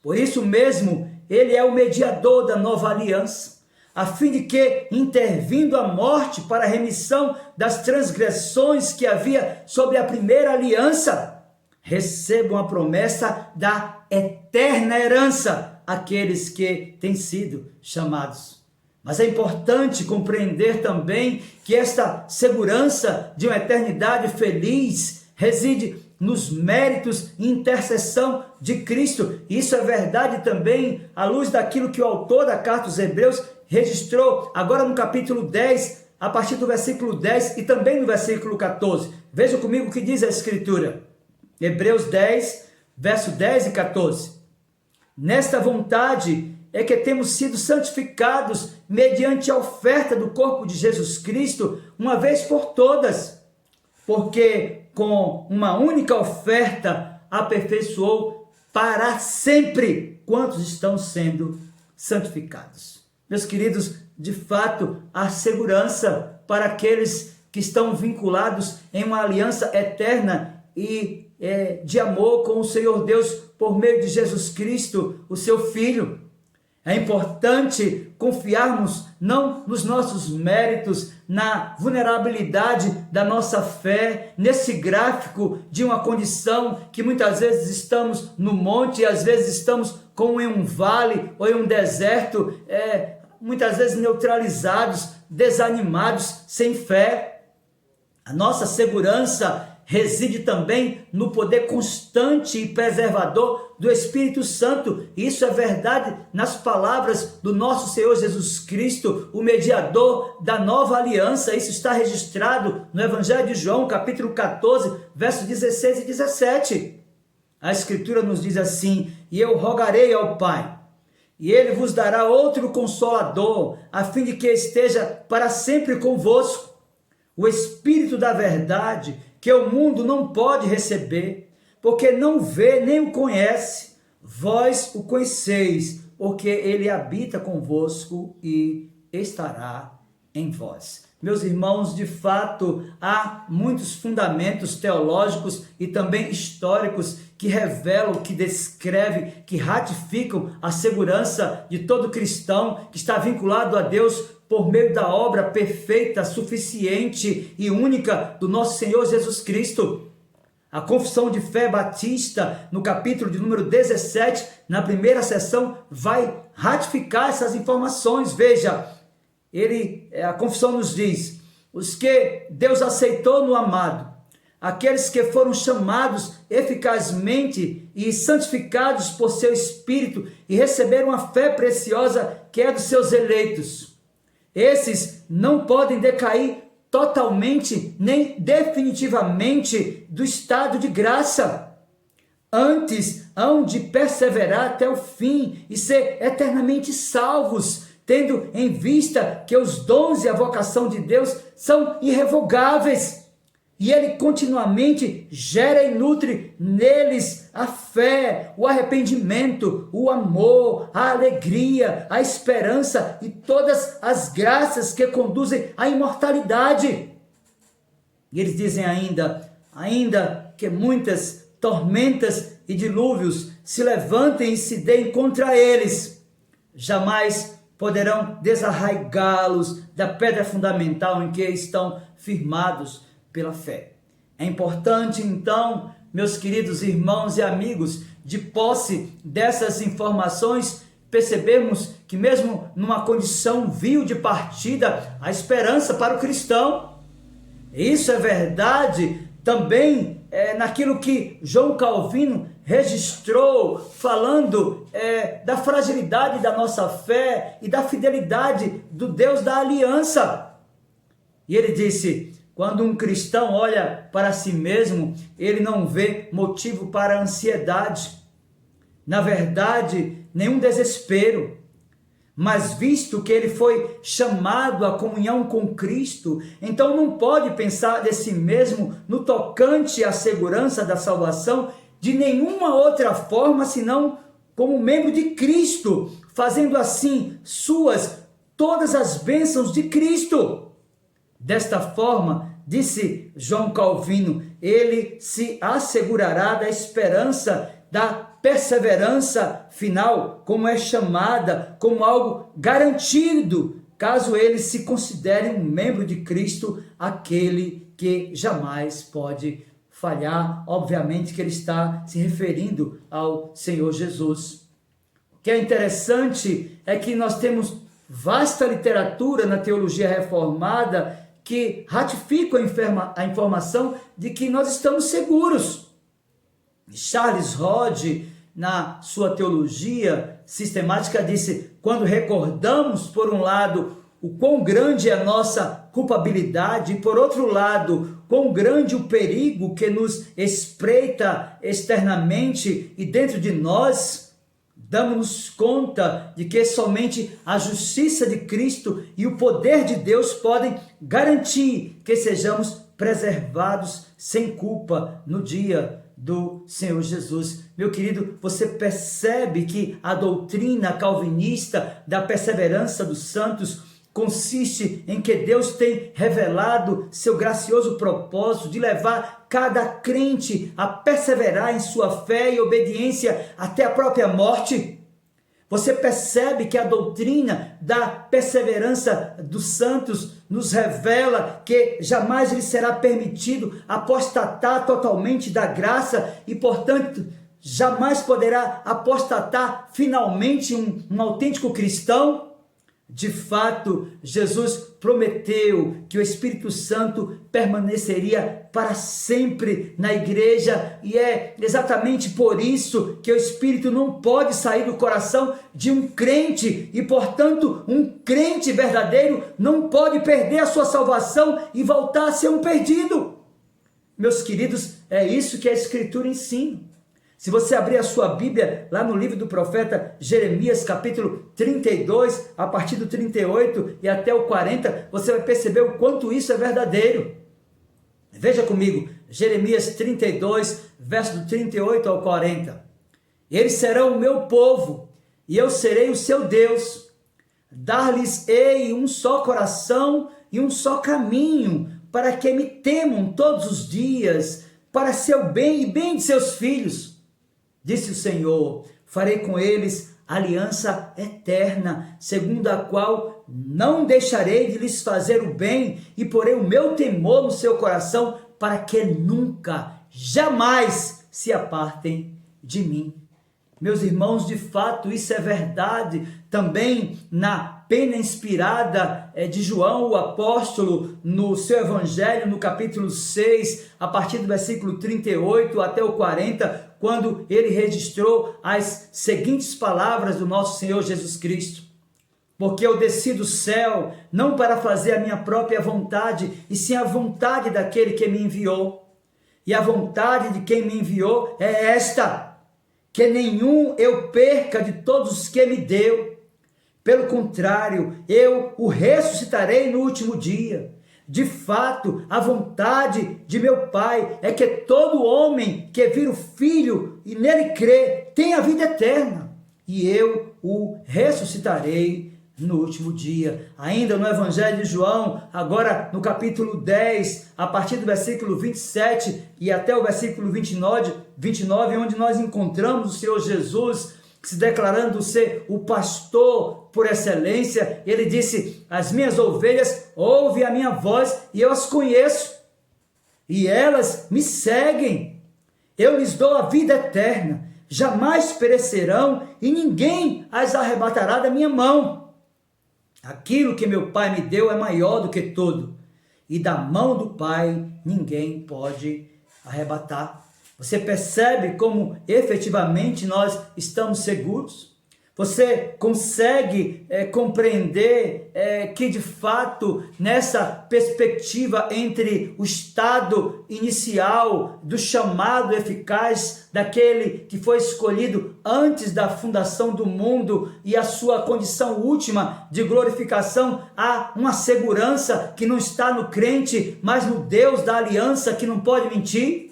Por isso mesmo, ele é o mediador da nova aliança, a fim de que, intervindo a morte para a remissão das transgressões que havia sobre a primeira aliança, recebam a promessa da eterna herança aqueles que têm sido chamados. Mas é importante compreender também que esta segurança de uma eternidade feliz reside nos méritos e intercessão de Cristo. Isso é verdade também à luz daquilo que o autor da carta aos Hebreus registrou agora no capítulo 10, a partir do versículo 10 e também no versículo 14. Veja comigo o que diz a Escritura. Hebreus 10, verso 10 e 14. Nesta vontade é que temos sido santificados mediante a oferta do corpo de Jesus Cristo, uma vez por todas, porque com uma única oferta aperfeiçoou para sempre quantos estão sendo santificados. Meus queridos, de fato, há segurança para aqueles que estão vinculados em uma aliança eterna e de amor com o Senhor Deus por meio de Jesus Cristo, o seu Filho. É importante confiarmos não nos nossos méritos, na vulnerabilidade da nossa fé, nesse gráfico de uma condição que muitas vezes estamos no monte e às vezes estamos como em um vale ou em um deserto, muitas vezes neutralizados, desanimados, sem fé. A nossa segurança reside também no poder constante e preservador do Espírito Santo. Isso é verdade nas palavras do nosso Senhor Jesus Cristo, o mediador da nova aliança. Isso está registrado no Evangelho de João, capítulo 14, versos 16 e 17. A Escritura nos diz assim: e eu rogarei ao Pai, e ele vos dará outro Consolador, a fim de que esteja para sempre convosco, o Espírito da verdade, que o mundo não pode receber, porque não vê nem o conhece. Vós o conheceis, porque ele habita convosco e estará em vós. Meus irmãos, de fato, há muitos fundamentos teológicos e também históricos que revelam, que descrevem, que ratificam a segurança de todo cristão que está vinculado a Deus por meio da obra perfeita, suficiente e única do nosso Senhor Jesus Cristo. A Confissão de Fé Batista, no capítulo de número 17, na primeira sessão, vai ratificar essas informações. Veja, a Confissão nos diz: os que Deus aceitou no amado, aqueles que foram chamados eficazmente e santificados por seu Espírito e receberam a fé preciosa que é dos seus eleitos. Esses não podem decair totalmente nem definitivamente do estado de graça. Antes, hão de perseverar até o fim e ser eternamente salvos, tendo em vista que os dons e a vocação de Deus são irrevogáveis. E ele continuamente gera e nutre neles a fé, o arrependimento, o amor, a alegria, a esperança e todas as graças que conduzem à imortalidade. E eles dizem ainda que muitas tormentas e dilúvios se levantem e se deem contra eles, jamais poderão desarraigá-los da pedra fundamental em que estão firmados pela fé. É importante, então, meus queridos irmãos e amigos, de posse dessas informações, percebermos que mesmo numa condição vil de partida, há esperança para o cristão. Isso é verdade também naquilo que João Calvino registrou, falando da fragilidade da nossa fé e da fidelidade do Deus da aliança. E ele disse: quando um cristão olha para si mesmo, ele não vê motivo para ansiedade, na verdade, nenhum desespero. Mas visto que ele foi chamado à comunhão com Cristo, então não pode pensar de si mesmo no tocante à segurança da salvação de nenhuma outra forma, senão como membro de Cristo, fazendo assim suas todas as bênçãos de Cristo. Desta forma, disse João Calvino, ele se assegurará da esperança da perseverança final, como é chamada, como algo garantido, caso ele se considere um membro de Cristo, aquele que jamais pode falhar. Obviamente que ele está se referindo ao Senhor Jesus. O que é interessante é que nós temos vasta literatura na teologia reformada que ratifica a informação de que nós estamos seguros. Charles Hodge, na sua teologia sistemática, disse: quando recordamos, por um lado, o quão grande é a nossa culpabilidade, e por outro lado, quão grande o perigo que nos espreita externamente e dentro de nós, damos-nos conta de que somente a justiça de Cristo e o poder de Deus podem garantir que sejamos preservados sem culpa no dia do Senhor Jesus. Meu querido, você percebe que a doutrina calvinista da perseverança dos santos consiste em que Deus tem revelado seu gracioso propósito de levar cada crente a perseverar em sua fé e obediência até a própria morte. Você percebe que a doutrina da perseverança dos santos nos revela que jamais lhe será permitido apostatar totalmente da graça e, portanto, jamais poderá apostatar finalmente um autêntico cristão. De fato, Jesus prometeu que o Espírito Santo permaneceria para sempre na igreja, e é exatamente por isso que o Espírito não pode sair do coração de um crente, e portanto um crente verdadeiro não pode perder a sua salvação e voltar a ser um perdido. Meus queridos, é isso que a Escritura ensina. Se você abrir a sua Bíblia lá no livro do profeta Jeremias, capítulo 32, a partir do 38 e até o 40, você vai perceber o quanto isso é verdadeiro. Veja comigo, Jeremias 32, verso do 38 ao 40. Eles serão o meu povo, e eu serei o seu Deus. Dar-lhes-ei um só coração e um só caminho, para que me temam todos os dias, para seu bem e bem de seus filhos. Disse o Senhor: farei com eles aliança eterna, segundo a qual não deixarei de lhes fazer o bem, e porei o meu temor no seu coração, para que nunca, jamais se apartem de mim. Meus irmãos, de fato, isso é verdade também na pena inspirada de João, o apóstolo, no seu evangelho, no capítulo 6, a partir do versículo 38 até o 40, quando ele registrou as seguintes palavras do nosso Senhor Jesus Cristo: porque eu desci do céu, não para fazer a minha própria vontade, e sim a vontade daquele que me enviou. E a vontade de quem me enviou é esta: que nenhum eu perca de todos os que me deu. Pelo contrário, eu o ressuscitarei no último dia. De fato, a vontade de meu Pai é que todo homem que vir o Filho e nele crê tenha vida eterna, e eu o ressuscitarei no último dia. Ainda no Evangelho de João, agora no capítulo 10, a partir do versículo 27 e até o versículo 29, onde nós encontramos o Senhor Jesus se declarando ser o pastor por excelência. Ele disse: as minhas ovelhas ouvem a minha voz e eu as conheço, e elas me seguem. Eu lhes dou a vida eterna, jamais perecerão, e ninguém as arrebatará da minha mão. Aquilo que meu Pai me deu é maior do que tudo, e da mão do Pai ninguém pode arrebatar. Você percebe como efetivamente nós estamos seguros? Você consegue compreender que de fato nessa perspectiva entre o estado inicial do chamado eficaz daquele que foi escolhido antes da fundação do mundo e a sua condição última de glorificação, há uma segurança que não está no crente, mas no Deus da aliança que não pode mentir?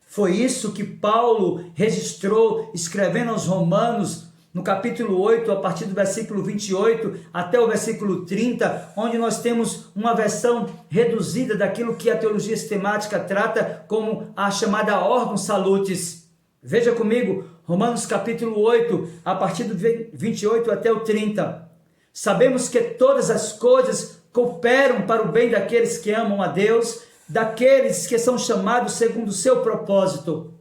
Foi isso que Paulo registrou escrevendo aos Romanos, no capítulo 8, a partir do versículo 28 até o versículo 30, onde nós temos uma versão reduzida daquilo que a teologia sistemática trata como a chamada Ordo Salutis. Veja comigo, Romanos capítulo 8, a partir do 28 até o 30. Sabemos que todas as coisas cooperam para o bem daqueles que amam a Deus, daqueles que são chamados segundo o seu propósito.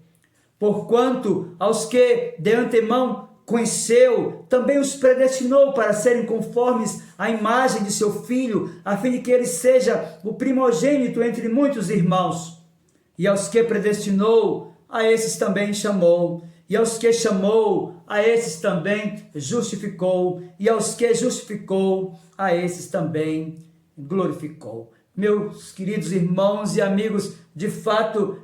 Porquanto aos que de antemão conheceu, também os predestinou para serem conformes à imagem de seu Filho, a fim de que ele seja o primogênito entre muitos irmãos. E aos que predestinou, a esses também chamou. E aos que chamou, a esses também justificou. E aos que justificou, a esses também glorificou. Meus queridos irmãos e amigos, de fato,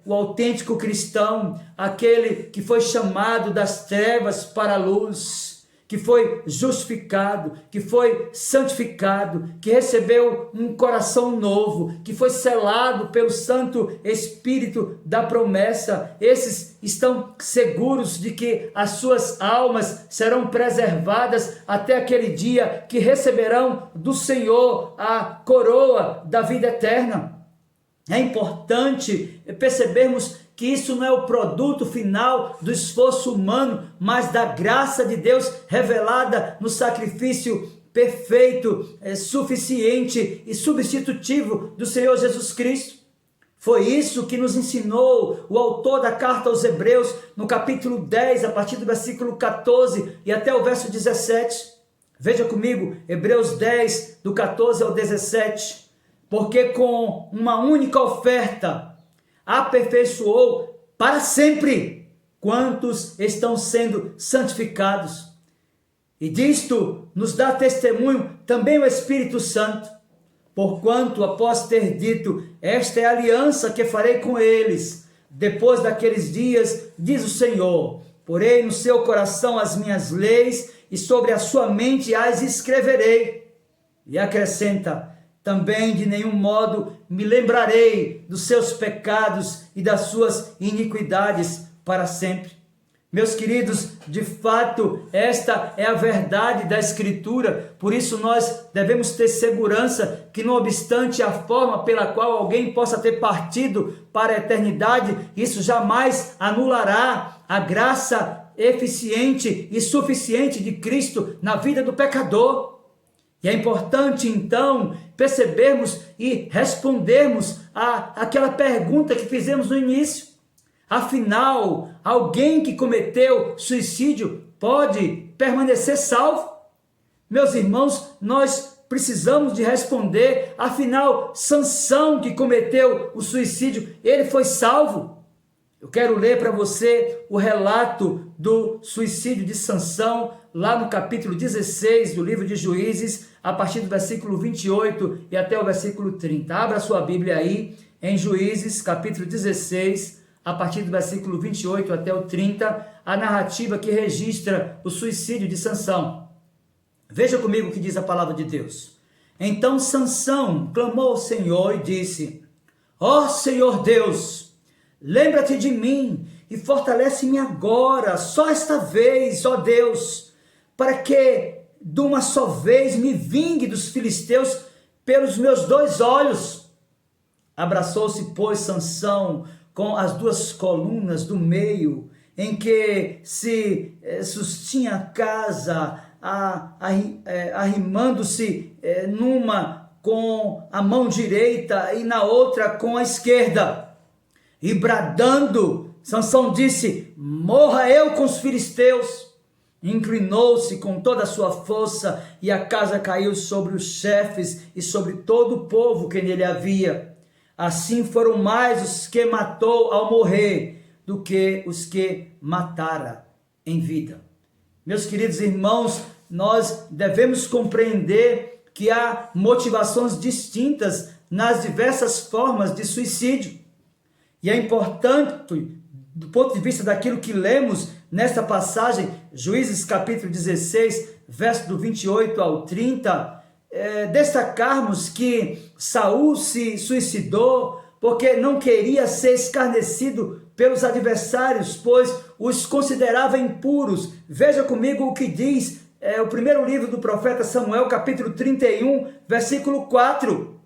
o autêntico cristão, aquele que foi chamado das trevas para a luz, que foi justificado, que foi santificado, que recebeu um coração novo, que foi selado pelo Santo Espírito da promessa, esses estão seguros de que as suas almas serão preservadas até aquele dia que receberão do Senhor a coroa da vida eterna. É importante percebermos que isso não é o produto final do esforço humano, mas da graça de Deus revelada no sacrifício perfeito, suficiente e substitutivo do Senhor Jesus Cristo. Foi isso que nos ensinou o autor da carta aos Hebreus, no capítulo 10, a partir do versículo 14 e até o verso 17. Veja comigo, Hebreus 10, do 14 ao 17. Porque com uma única oferta aperfeiçoou para sempre quantos estão sendo santificados. E disto nos dá testemunho também o Espírito Santo, porquanto após ter dito, esta é a aliança que farei com eles, depois daqueles dias, diz o Senhor, porei no seu coração as minhas leis, e sobre a sua mente as escreverei. E acrescenta, também de nenhum modo me lembrarei dos seus pecados e das suas iniquidades para sempre. Meus queridos, de fato, esta é a verdade da Escritura, por isso nós devemos ter segurança que, não obstante a forma pela qual alguém possa ter partido para a eternidade, isso jamais anulará a graça eficiente e suficiente de Cristo na vida do pecador. E é importante, então, percebermos e respondermos àquela pergunta que fizemos no início. Afinal, alguém que cometeu suicídio pode permanecer salvo? Meus irmãos, nós precisamos de responder. Afinal, Sansão, que cometeu o suicídio, ele foi salvo? Eu quero ler para você o relato do suicídio de Sansão, lá no capítulo 16 do livro de Juízes, a partir do versículo 28 e até o versículo 30. Abra sua Bíblia aí, em Juízes, capítulo 16, a partir do versículo 28 até o 30, a narrativa que registra o suicídio de Sansão. Veja comigo o que diz a palavra de Deus. Então Sansão clamou ao Senhor e disse, ó Senhor Deus, lembra-te de mim e fortalece-me agora, só esta vez, ó Deus, para que de uma só vez me vingue dos filisteus pelos meus 2 olhos. Abraçou-se, pois, Sansão com as 2 colunas do meio, em que se sustinha a casa, arrimando-se numa com a mão direita e na outra com a esquerda. E bradando, Sansão disse, morra eu com os filisteus. Inclinou-se com toda a sua força e a casa caiu sobre os chefes e sobre todo o povo que nele havia. Assim foram mais os que matou ao morrer do que os que matara em vida. Meus queridos irmãos, nós devemos compreender que há motivações distintas nas diversas formas de suicídio. E é importante, do ponto de vista daquilo que lemos nesta passagem, Juízes capítulo 16, verso do 28 ao 30, destacarmos que Saul se suicidou porque não queria ser escarnecido pelos adversários, pois os considerava impuros. Veja comigo o que diz o primeiro livro do profeta Samuel, capítulo 31, versículo 4.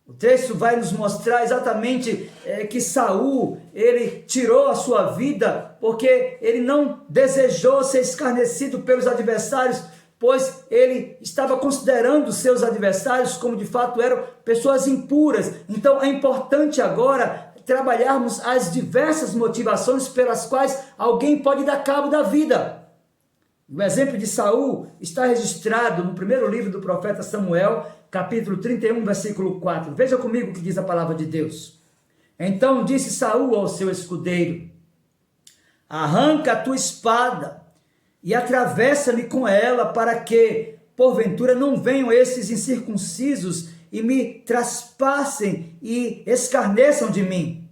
O texto vai nos mostrar exatamente que Saul, ele tirou a sua vida porque ele não desejou ser escarnecido pelos adversários, pois ele estava considerando seus adversários como de fato eram pessoas impuras. Então é importante agora trabalharmos as diversas motivações pelas quais alguém pode dar cabo da vida. O exemplo de Saul está registrado no primeiro livro do profeta Samuel, capítulo 31, versículo 4. Veja comigo o que diz a palavra de Deus. Então disse Saul ao seu escudeiro: arranca a tua espada e atravessa-me com ela, para que, porventura, não venham esses incircuncisos e me traspassem e escarneçam de mim.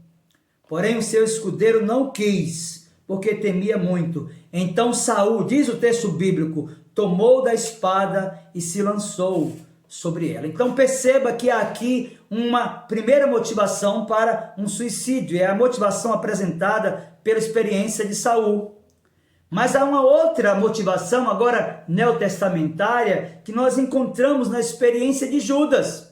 Porém o seu escudeiro não quis, porque temia muito. Então Saul, diz o texto bíblico, tomou da espada e se lançou sobre ela. Então perceba que há aqui uma primeira motivação para um suicídio, é a motivação apresentada pela experiência de Saul. Mas há uma outra motivação, agora neotestamentária, que nós encontramos na experiência de Judas.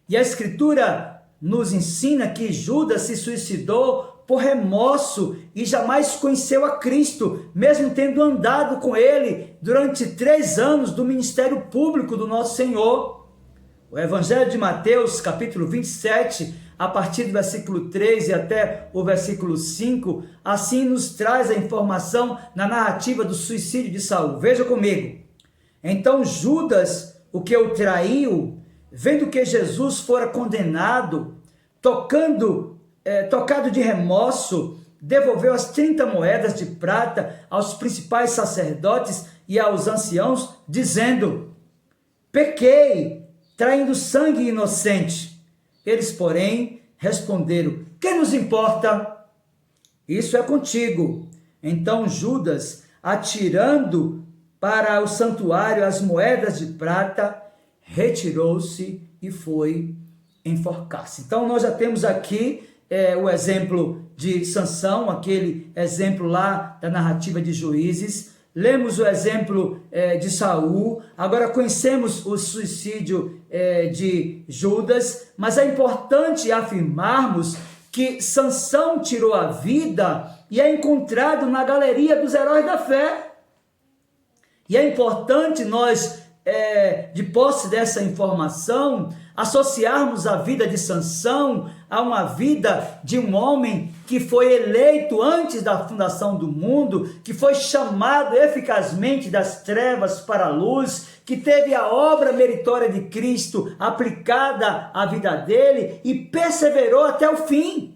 E a Escritura nos ensina que Judas se suicidou por remorso e jamais conheceu a Cristo, mesmo tendo andado com ele durante 3 anos do ministério público do nosso Senhor. O Evangelho de Mateus, capítulo 27, a partir do versículo 3 e até o versículo 5, assim nos traz a informação na narrativa do suicídio de Saul. Veja comigo. Então Judas, o que o traiu, vendo que Jesus fora condenado, tocado de remorso, devolveu as 30 moedas de prata aos principais sacerdotes e aos anciãos, dizendo: pequei, traindo sangue inocente. Eles, porém, responderam: que nos importa? Isso é contigo. Então Judas, atirando para o santuário as moedas de prata, retirou-se e foi enforcar-se. Então nós já temos aqui o exemplo de Sansão, aquele exemplo lá da narrativa de Juízes. Lemos o exemplo de Saul, agora conhecemos o suicídio de Judas, mas é importante afirmarmos que Sansão tirou a vida e é encontrado na galeria dos heróis da fé. E é importante nós, de posse dessa informação, associarmos a vida de Sansão a uma vida de um homem que foi eleito antes da fundação do mundo, que foi chamado eficazmente das trevas para a luz, que teve a obra meritória de Cristo aplicada à vida dele e perseverou até o fim.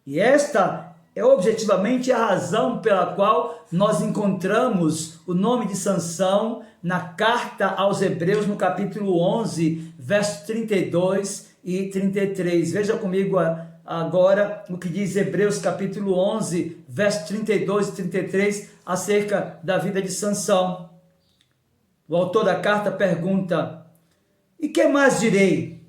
E esta é objetivamente a razão pela qual nós encontramos o nome de Sansão na carta aos Hebreus, no capítulo 11, versos 32 e 33. Veja comigo agora o que diz Hebreus, capítulo 11, versos 32 e 33, acerca da vida de Sansão. O autor da carta pergunta: e que mais direi?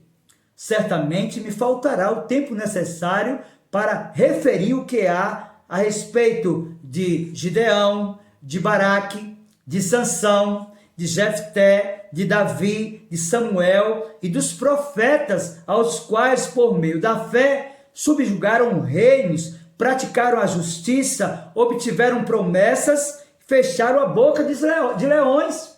Certamente me faltará o tempo necessário para referir o que há a respeito de Gideão, de Baraque, de Sansão, de Jefté, de Davi, de Samuel e dos profetas, aos quais por meio da fé subjugaram reinos, praticaram a justiça, obtiveram promessas, fecharam a boca de leões.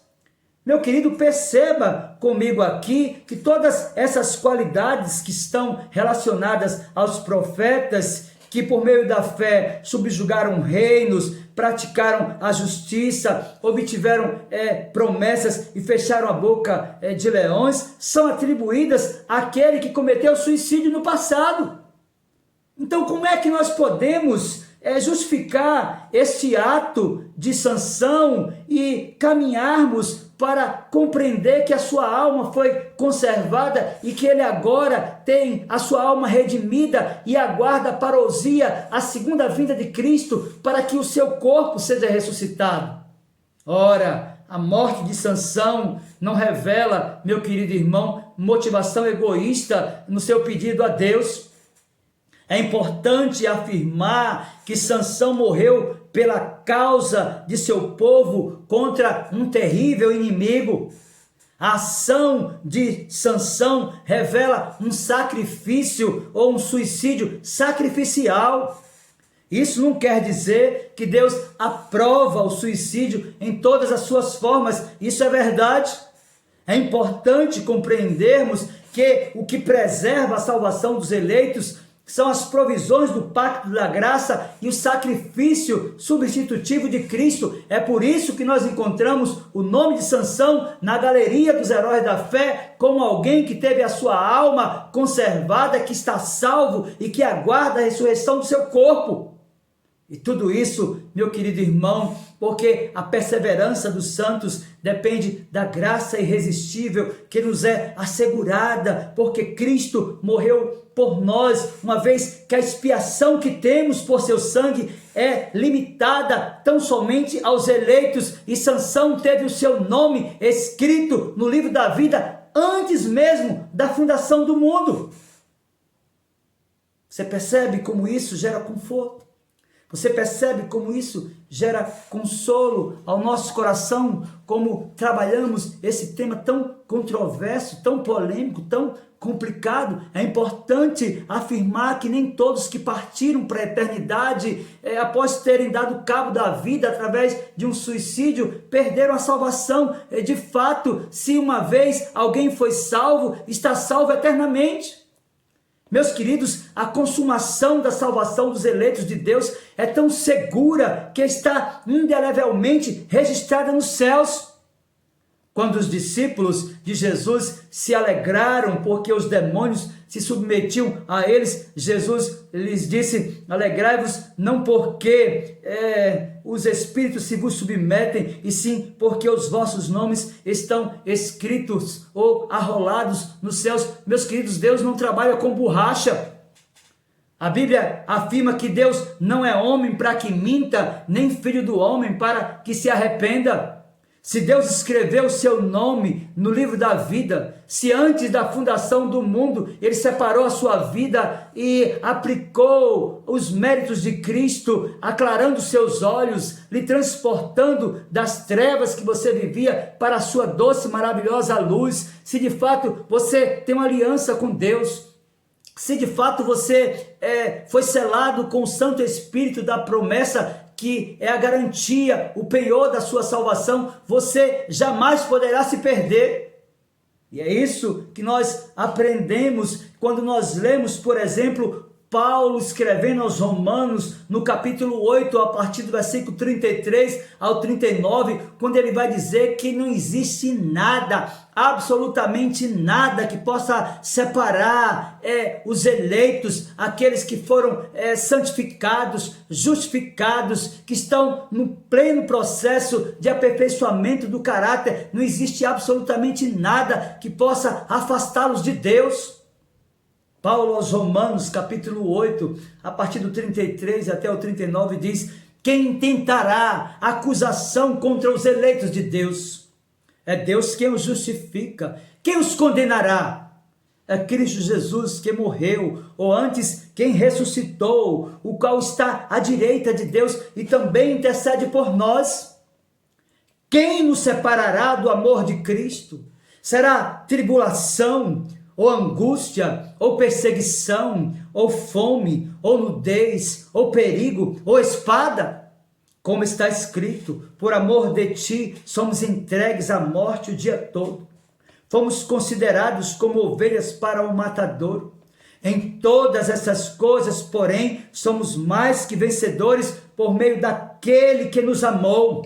Meu querido, perceba comigo aqui que todas essas qualidades que estão relacionadas aos profetas, que por meio da fé subjugaram reinos, praticaram a justiça, obtiveram promessas e fecharam a boca de leões, são atribuídas àquele que cometeu suicídio no passado. Então, como é que nós podemos justificar este ato de Sansão e caminharmos para compreender que a sua alma foi conservada e que ele agora tem a sua alma redimida e aguarda parousia, a segunda vinda de Cristo, para que o seu corpo seja ressuscitado? Ora, a morte de Sansão não revela, meu querido irmão, motivação egoísta no seu pedido a Deus. É importante afirmar que Sansão morreu pela causa de seu povo contra um terrível inimigo. A ação de Sansão revela um sacrifício ou um suicídio sacrificial. Isso não quer dizer que Deus aprova o suicídio em todas as suas formas. Isso é verdade. É importante compreendermos que o que preserva a salvação dos eleitos são as provisões do pacto da graça e o sacrifício substitutivo de Cristo. É por isso que nós encontramos o nome de Sansão na galeria dos heróis da fé como alguém que teve a sua alma conservada, que está salvo e que aguarda a ressurreição do seu corpo. E tudo isso, meu querido irmão, porque a perseverança dos santos depende da graça irresistível que nos é assegurada, porque Cristo morreu por nós, uma vez que a expiação que temos por seu sangue é limitada tão somente aos eleitos, e Sansão teve o seu nome escrito no livro da vida antes mesmo da fundação do mundo. Você percebe como isso gera conforto? Você percebe como isso gera consolo ao nosso coração, como trabalhamos esse tema tão controverso, tão polêmico, tão complicado? É importante afirmar que nem todos que partiram para a eternidade, após terem dado cabo da vida através de um suicídio, perderam a salvação. De fato, se uma vez alguém foi salvo, está salvo eternamente. Meus queridos, a consumação da salvação dos eleitos de Deus é tão segura que está indelevelmente registrada nos céus. Quando os discípulos de Jesus se alegraram porque os demônios se submetiam a eles, Jesus lhes disse: alegrai-vos não porque os espíritos se vos submetem, e sim porque os vossos nomes estão escritos ou arrolados nos céus. Meus queridos, Deus não trabalha com borracha. A Bíblia afirma que Deus não é homem para que minta, nem filho do homem para que se arrependa. Se Deus escreveu o seu nome no livro da vida, se antes da fundação do mundo Ele separou a sua vida e aplicou os méritos de Cristo, aclarando seus olhos, lhe transportando das trevas que você vivia para a sua doce e maravilhosa luz, se de fato você tem uma aliança com Deus, se de fato você foi selado com o Santo Espírito da promessa, que é a garantia, o penhor da sua salvação, você jamais poderá se perder. E é isso que nós aprendemos quando nós lemos, por exemplo, Paulo escrevendo aos Romanos, no capítulo 8, a partir do versículo 33 ao 39, quando ele vai dizer que não existe nada, absolutamente nada, que possa separar os eleitos, aqueles que foram santificados, justificados, que estão no pleno processo de aperfeiçoamento do caráter. Não existe absolutamente nada que possa afastá-los de Deus. Paulo aos Romanos, capítulo 8, a partir do 33 até o 39, diz: quem intentará acusação contra os eleitos de Deus? É Deus quem os justifica. Quem os condenará? É Cristo Jesus que morreu, ou antes, quem ressuscitou, o qual está à direita de Deus e também intercede por nós. Quem nos separará do amor de Cristo? Será tribulação, ou angústia, ou perseguição, ou fome, ou nudez, ou perigo, ou espada? Como está escrito: por amor de ti somos entregues à morte o dia todo. Fomos considerados como ovelhas para o matadouro. Em todas essas coisas, porém, somos mais que vencedores por meio daquele que nos amou.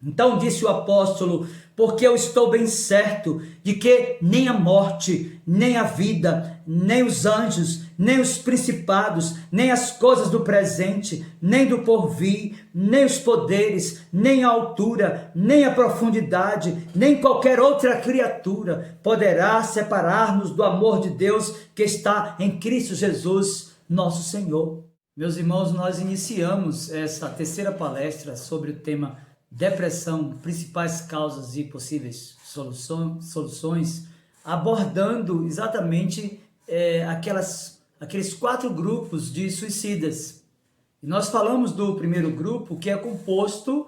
Então disse o apóstolo: porque eu estou bem certo de que nem a morte, nem a vida, nem os anjos, nem os principados, nem as coisas do presente, nem do porvir, nem os poderes, nem a altura, nem a profundidade, nem qualquer outra criatura poderá separar-nos do amor de Deus que está em Cristo Jesus, nosso Senhor. Meus irmãos, nós iniciamos essa terceira palestra sobre o tema depressão, principais causas e possíveis soluções, abordando exatamente aqueles 4 grupos de suicidas. E nós falamos do primeiro grupo, que é composto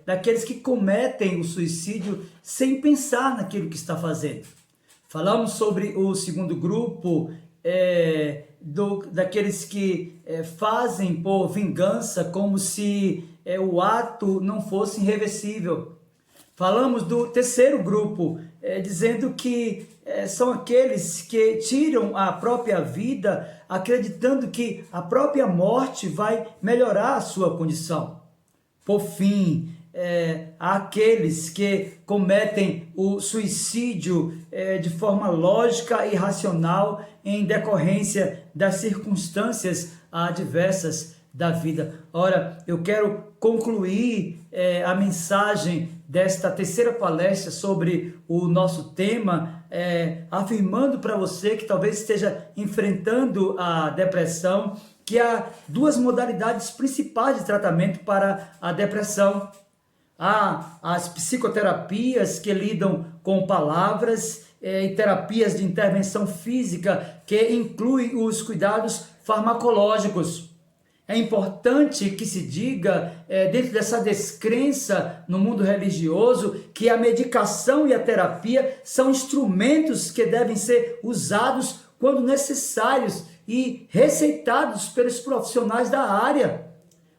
daqueles que cometem o suicídio sem pensar naquilo que está fazendo. Falamos sobre o segundo grupo, daqueles que fazem por vingança, como se o ato não fosse irreversível. Falamos do terceiro grupo, dizendo que são aqueles que tiram a própria vida, acreditando que a própria morte vai melhorar a sua condição. Por fim, há aqueles que cometem o suicídio de forma lógica e racional em decorrência das circunstâncias adversas da vida. Ora, eu quero concluir a mensagem desta terceira palestra sobre o nosso tema, afirmando para você que talvez esteja enfrentando a depressão, que há duas modalidades principais de tratamento para a depressão. Há as psicoterapias que lidam com palavras e terapias de intervenção física que incluem os cuidados farmacológicos. É importante que se diga, dentro dessa descrença no mundo religioso, que a medicação e a terapia são instrumentos que devem ser usados quando necessários e receitados pelos profissionais da área.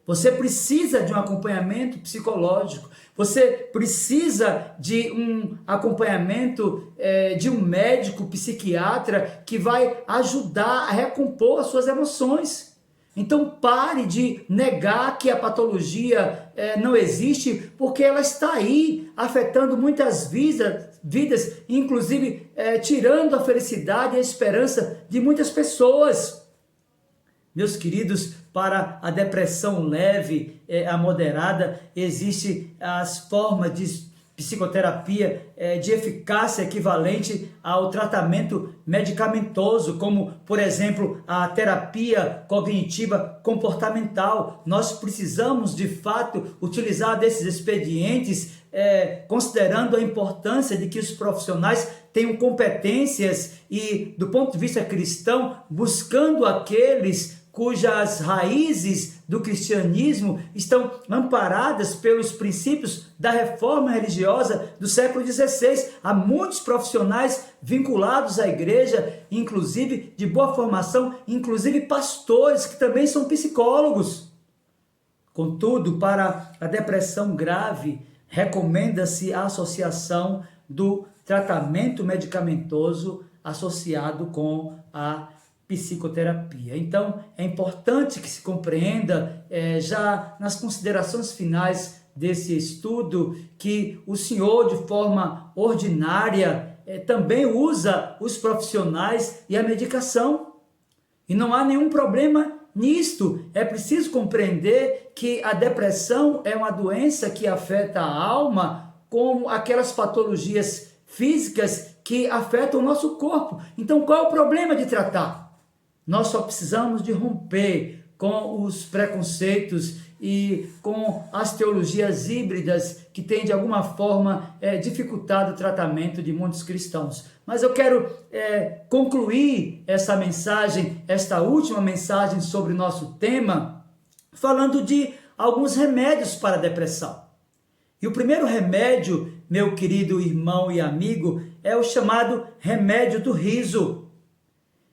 Você precisa de um acompanhamento psicológico, você precisa de um acompanhamento de um médico psiquiatra que vai ajudar a recompor as suas emoções. Então pare de negar que a patologia não existe, porque ela está aí afetando muitas vidas, inclusive tirando a felicidade e a esperança de muitas pessoas. Meus queridos, para a depressão leve, a moderada, existem as formas de psicoterapia de eficácia equivalente ao tratamento medicamentoso, como, por exemplo, a terapia cognitiva comportamental. Nós precisamos, de fato, utilizar desses expedientes, considerando a importância de que os profissionais tenham competências e, do ponto de vista cristão, buscando aqueles cujas raízes do cristianismo estão amparadas pelos princípios da reforma religiosa do século XVI. Há muitos profissionais vinculados à igreja, inclusive de boa formação, inclusive pastores que também são psicólogos. Contudo, para a depressão grave, recomenda-se a associação do tratamento medicamentoso associado com a psicoterapia. Então, é importante que se compreenda, já nas considerações finais desse estudo, que o Senhor, de forma ordinária, também usa os profissionais e a medicação. E não há nenhum problema nisto. É preciso compreender que a depressão é uma doença que afeta a alma, como aquelas patologias físicas que afetam o nosso corpo. Então, qual é o problema de tratar? Nós só precisamos de romper com os preconceitos e com as teologias híbridas que têm, de alguma forma, dificultado o tratamento de muitos cristãos. Mas eu quero concluir essa mensagem, esta última mensagem sobre o nosso tema, falando de alguns remédios para a depressão. E o primeiro remédio, meu querido irmão e amigo, é o chamado remédio do riso.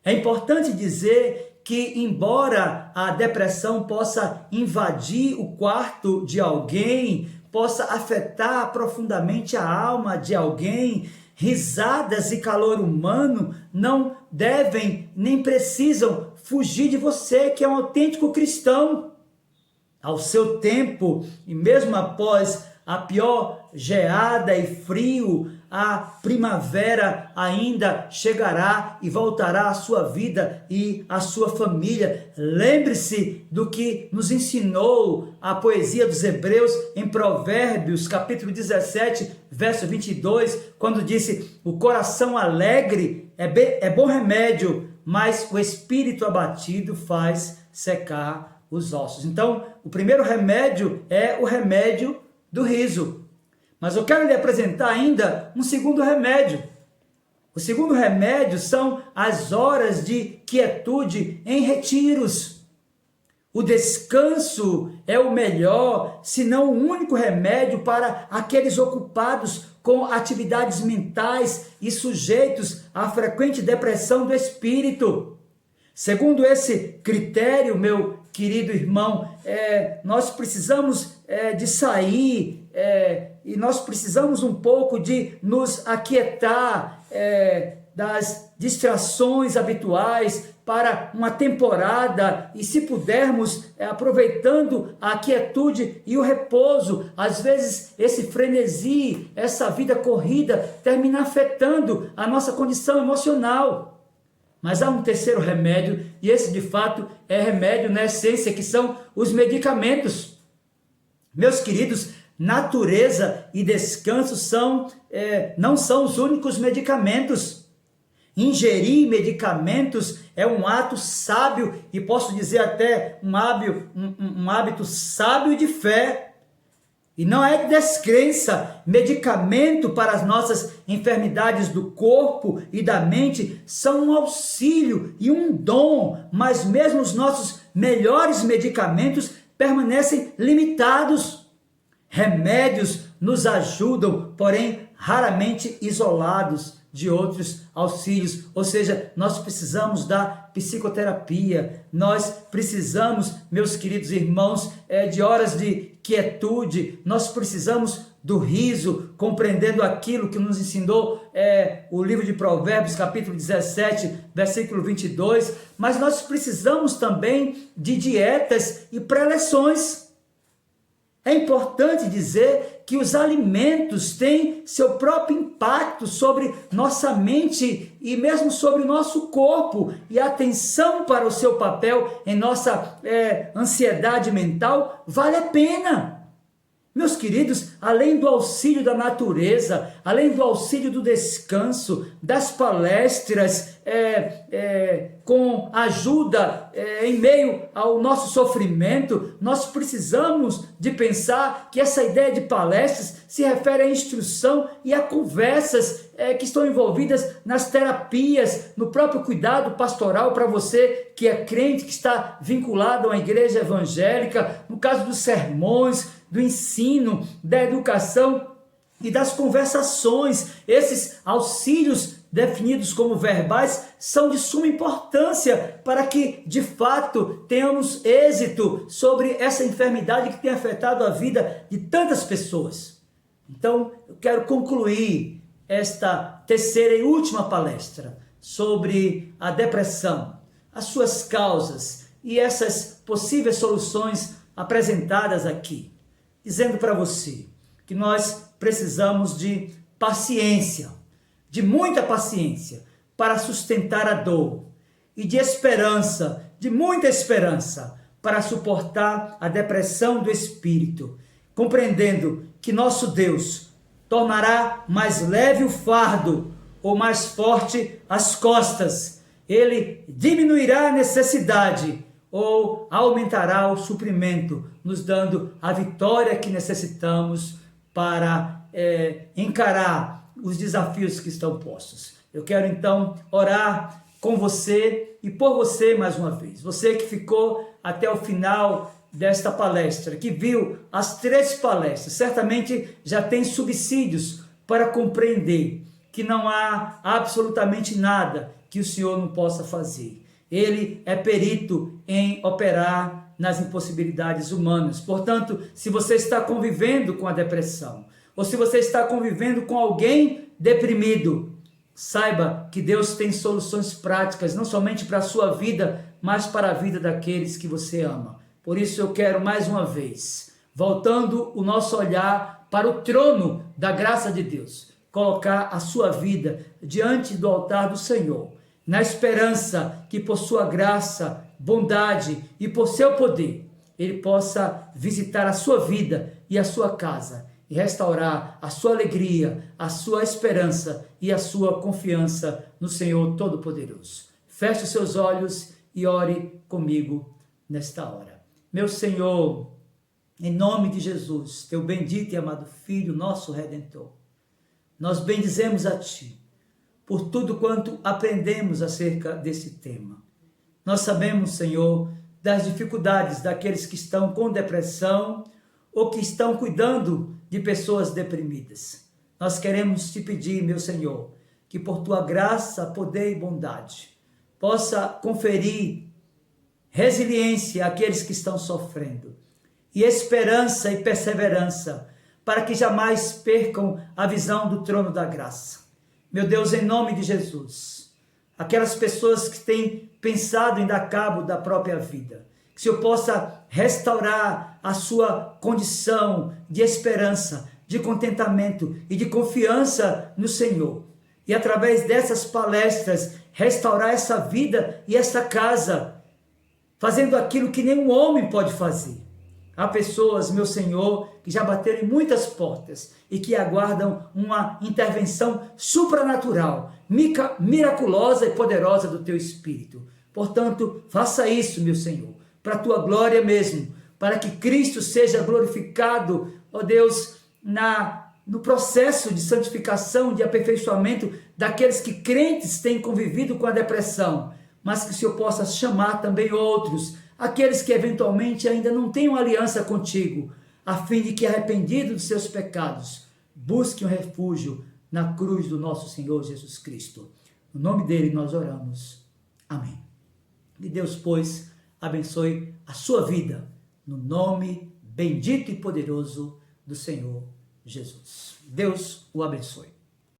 É importante dizer que, embora a depressão possa invadir o quarto de alguém, possa afetar profundamente a alma de alguém, risadas e calor humano não devem nem precisam fugir de você, que é um autêntico cristão. Ao seu tempo, e mesmo após a pior geada e frio, a primavera ainda chegará e voltará à sua vida e à sua família. Lembre-se do que nos ensinou a poesia dos Hebreus em Provérbios, capítulo 17, verso 22, quando disse: o coração alegre é bom remédio, mas o espírito abatido faz secar os ossos. Então, o primeiro remédio é o remédio do riso. Mas eu quero lhe apresentar ainda um segundo remédio. O segundo remédio são as horas de quietude em retiros. O descanso é o melhor, se não o único remédio para aqueles ocupados com atividades mentais e sujeitos à frequente depressão do espírito. Segundo esse critério, meu querido irmão, nós precisamos de sair e nós precisamos um pouco de nos aquietar das distrações habituais para uma temporada e, se pudermos, aproveitando a quietude e o repouso. Às vezes esse frenesi, essa vida corrida termina afetando a nossa condição emocional. Mas há um terceiro remédio, e esse de fato é remédio na essência, que são os medicamentos. Meus queridos, natureza e descanso não são os únicos medicamentos. Ingerir medicamentos é um ato sábio e posso dizer até um hábito sábio de fé. E não é de descrença. Medicamento para as nossas enfermidades do corpo e da mente são um auxílio e um dom, mas mesmo os nossos melhores medicamentos permanecem limitados. Remédios nos ajudam, porém raramente isolados de outros auxílios, ou seja, nós precisamos da psicoterapia, nós precisamos, meus queridos irmãos, de horas de quietude, nós precisamos do riso, compreendendo aquilo que nos ensinou o livro de Provérbios, capítulo 17, versículo 22, mas nós precisamos também de dietas e preleções. É importante dizer que os alimentos têm seu próprio impacto sobre nossa mente e mesmo sobre o nosso corpo, e a atenção para o seu papel em nossa ansiedade mental vale a pena. Meus queridos, além do auxílio da natureza, além do auxílio do descanso, das palestras, com ajuda em meio ao nosso sofrimento, nós precisamos de pensar que essa ideia de palestras se refere à instrução e a conversas que estão envolvidas nas terapias, no próprio cuidado pastoral para você que é crente, que está vinculado a uma igreja evangélica, no caso dos sermões, do ensino, da educação e das conversações. Esses auxílios definidos como verbais são de suma importância para que, de fato, tenhamos êxito sobre essa enfermidade que tem afetado a vida de tantas pessoas. Então, eu quero concluir esta terceira e última palestra sobre a depressão, as suas causas e essas possíveis soluções apresentadas aqui, dizendo para você que nós precisamos de paciência, de muita paciência para sustentar a dor e de esperança, de muita esperança para suportar a depressão do espírito, compreendendo que nosso Deus tornará mais leve o fardo ou mais forte as costas. Ele diminuirá a necessidade ou aumentará o suprimento, nos dando a vitória que necessitamos para encarar os desafios que estão postos. Eu quero então orar com você e por você mais uma vez. Você que ficou até o final desta palestra, que viu as 3 palestras, certamente já tem subsídios para compreender que não há absolutamente nada que o Senhor não possa fazer. Ele é perito em operar nas impossibilidades humanas. Portanto, se você está convivendo com a depressão, ou se você está convivendo com alguém deprimido, saiba que Deus tem soluções práticas, não somente para a sua vida, mas para a vida daqueles que você ama. Por isso eu quero mais uma vez, voltando o nosso olhar para o trono da graça de Deus, colocar a sua vida diante do altar do Senhor, na esperança que por sua graça, bondade e por seu poder, Ele possa visitar a sua vida e a sua casa e restaurar a sua alegria, a sua esperança e a sua confiança no Senhor Todo-Poderoso. Feche os seus olhos e ore comigo nesta hora. Meu Senhor, em nome de Jesus, teu bendito e amado Filho, nosso Redentor, nós bendizemos a Ti por tudo quanto aprendemos acerca desse tema. Nós sabemos, Senhor, das dificuldades daqueles que estão com depressão ou que estão cuidando de pessoas deprimidas. Nós queremos te pedir, meu Senhor, que por tua graça, poder e bondade, possa conferir resiliência àqueles que estão sofrendo e esperança e perseverança, para que jamais percam a visão do trono da graça. Meu Deus, em nome de Jesus, aquelas pessoas que têm pensado em dar cabo da própria vida, que o Senhor possa restaurar a sua condição de esperança, de contentamento e de confiança no Senhor. E através dessas palestras, restaurar essa vida e essa casa, fazendo aquilo que nenhum homem pode fazer. Há pessoas, meu Senhor, que já bateram em muitas portas e que aguardam uma intervenção supranatural, miraculosa e poderosa do Teu Espírito. Portanto, faça isso, meu Senhor, para a Tua glória mesmo, para que Cristo seja glorificado, ó Deus, no processo de santificação, de aperfeiçoamento daqueles que crentes têm convivido com a depressão, mas que o Senhor possa chamar também outros, aqueles que eventualmente ainda não têm uma aliança contigo, a fim de que, arrependidos dos seus pecados, busquem um refúgio na cruz do nosso Senhor Jesus Cristo. No nome dele nós oramos. Amém. Que Deus, pois, abençoe a sua vida, no nome bendito e poderoso do Senhor Jesus. Deus o abençoe.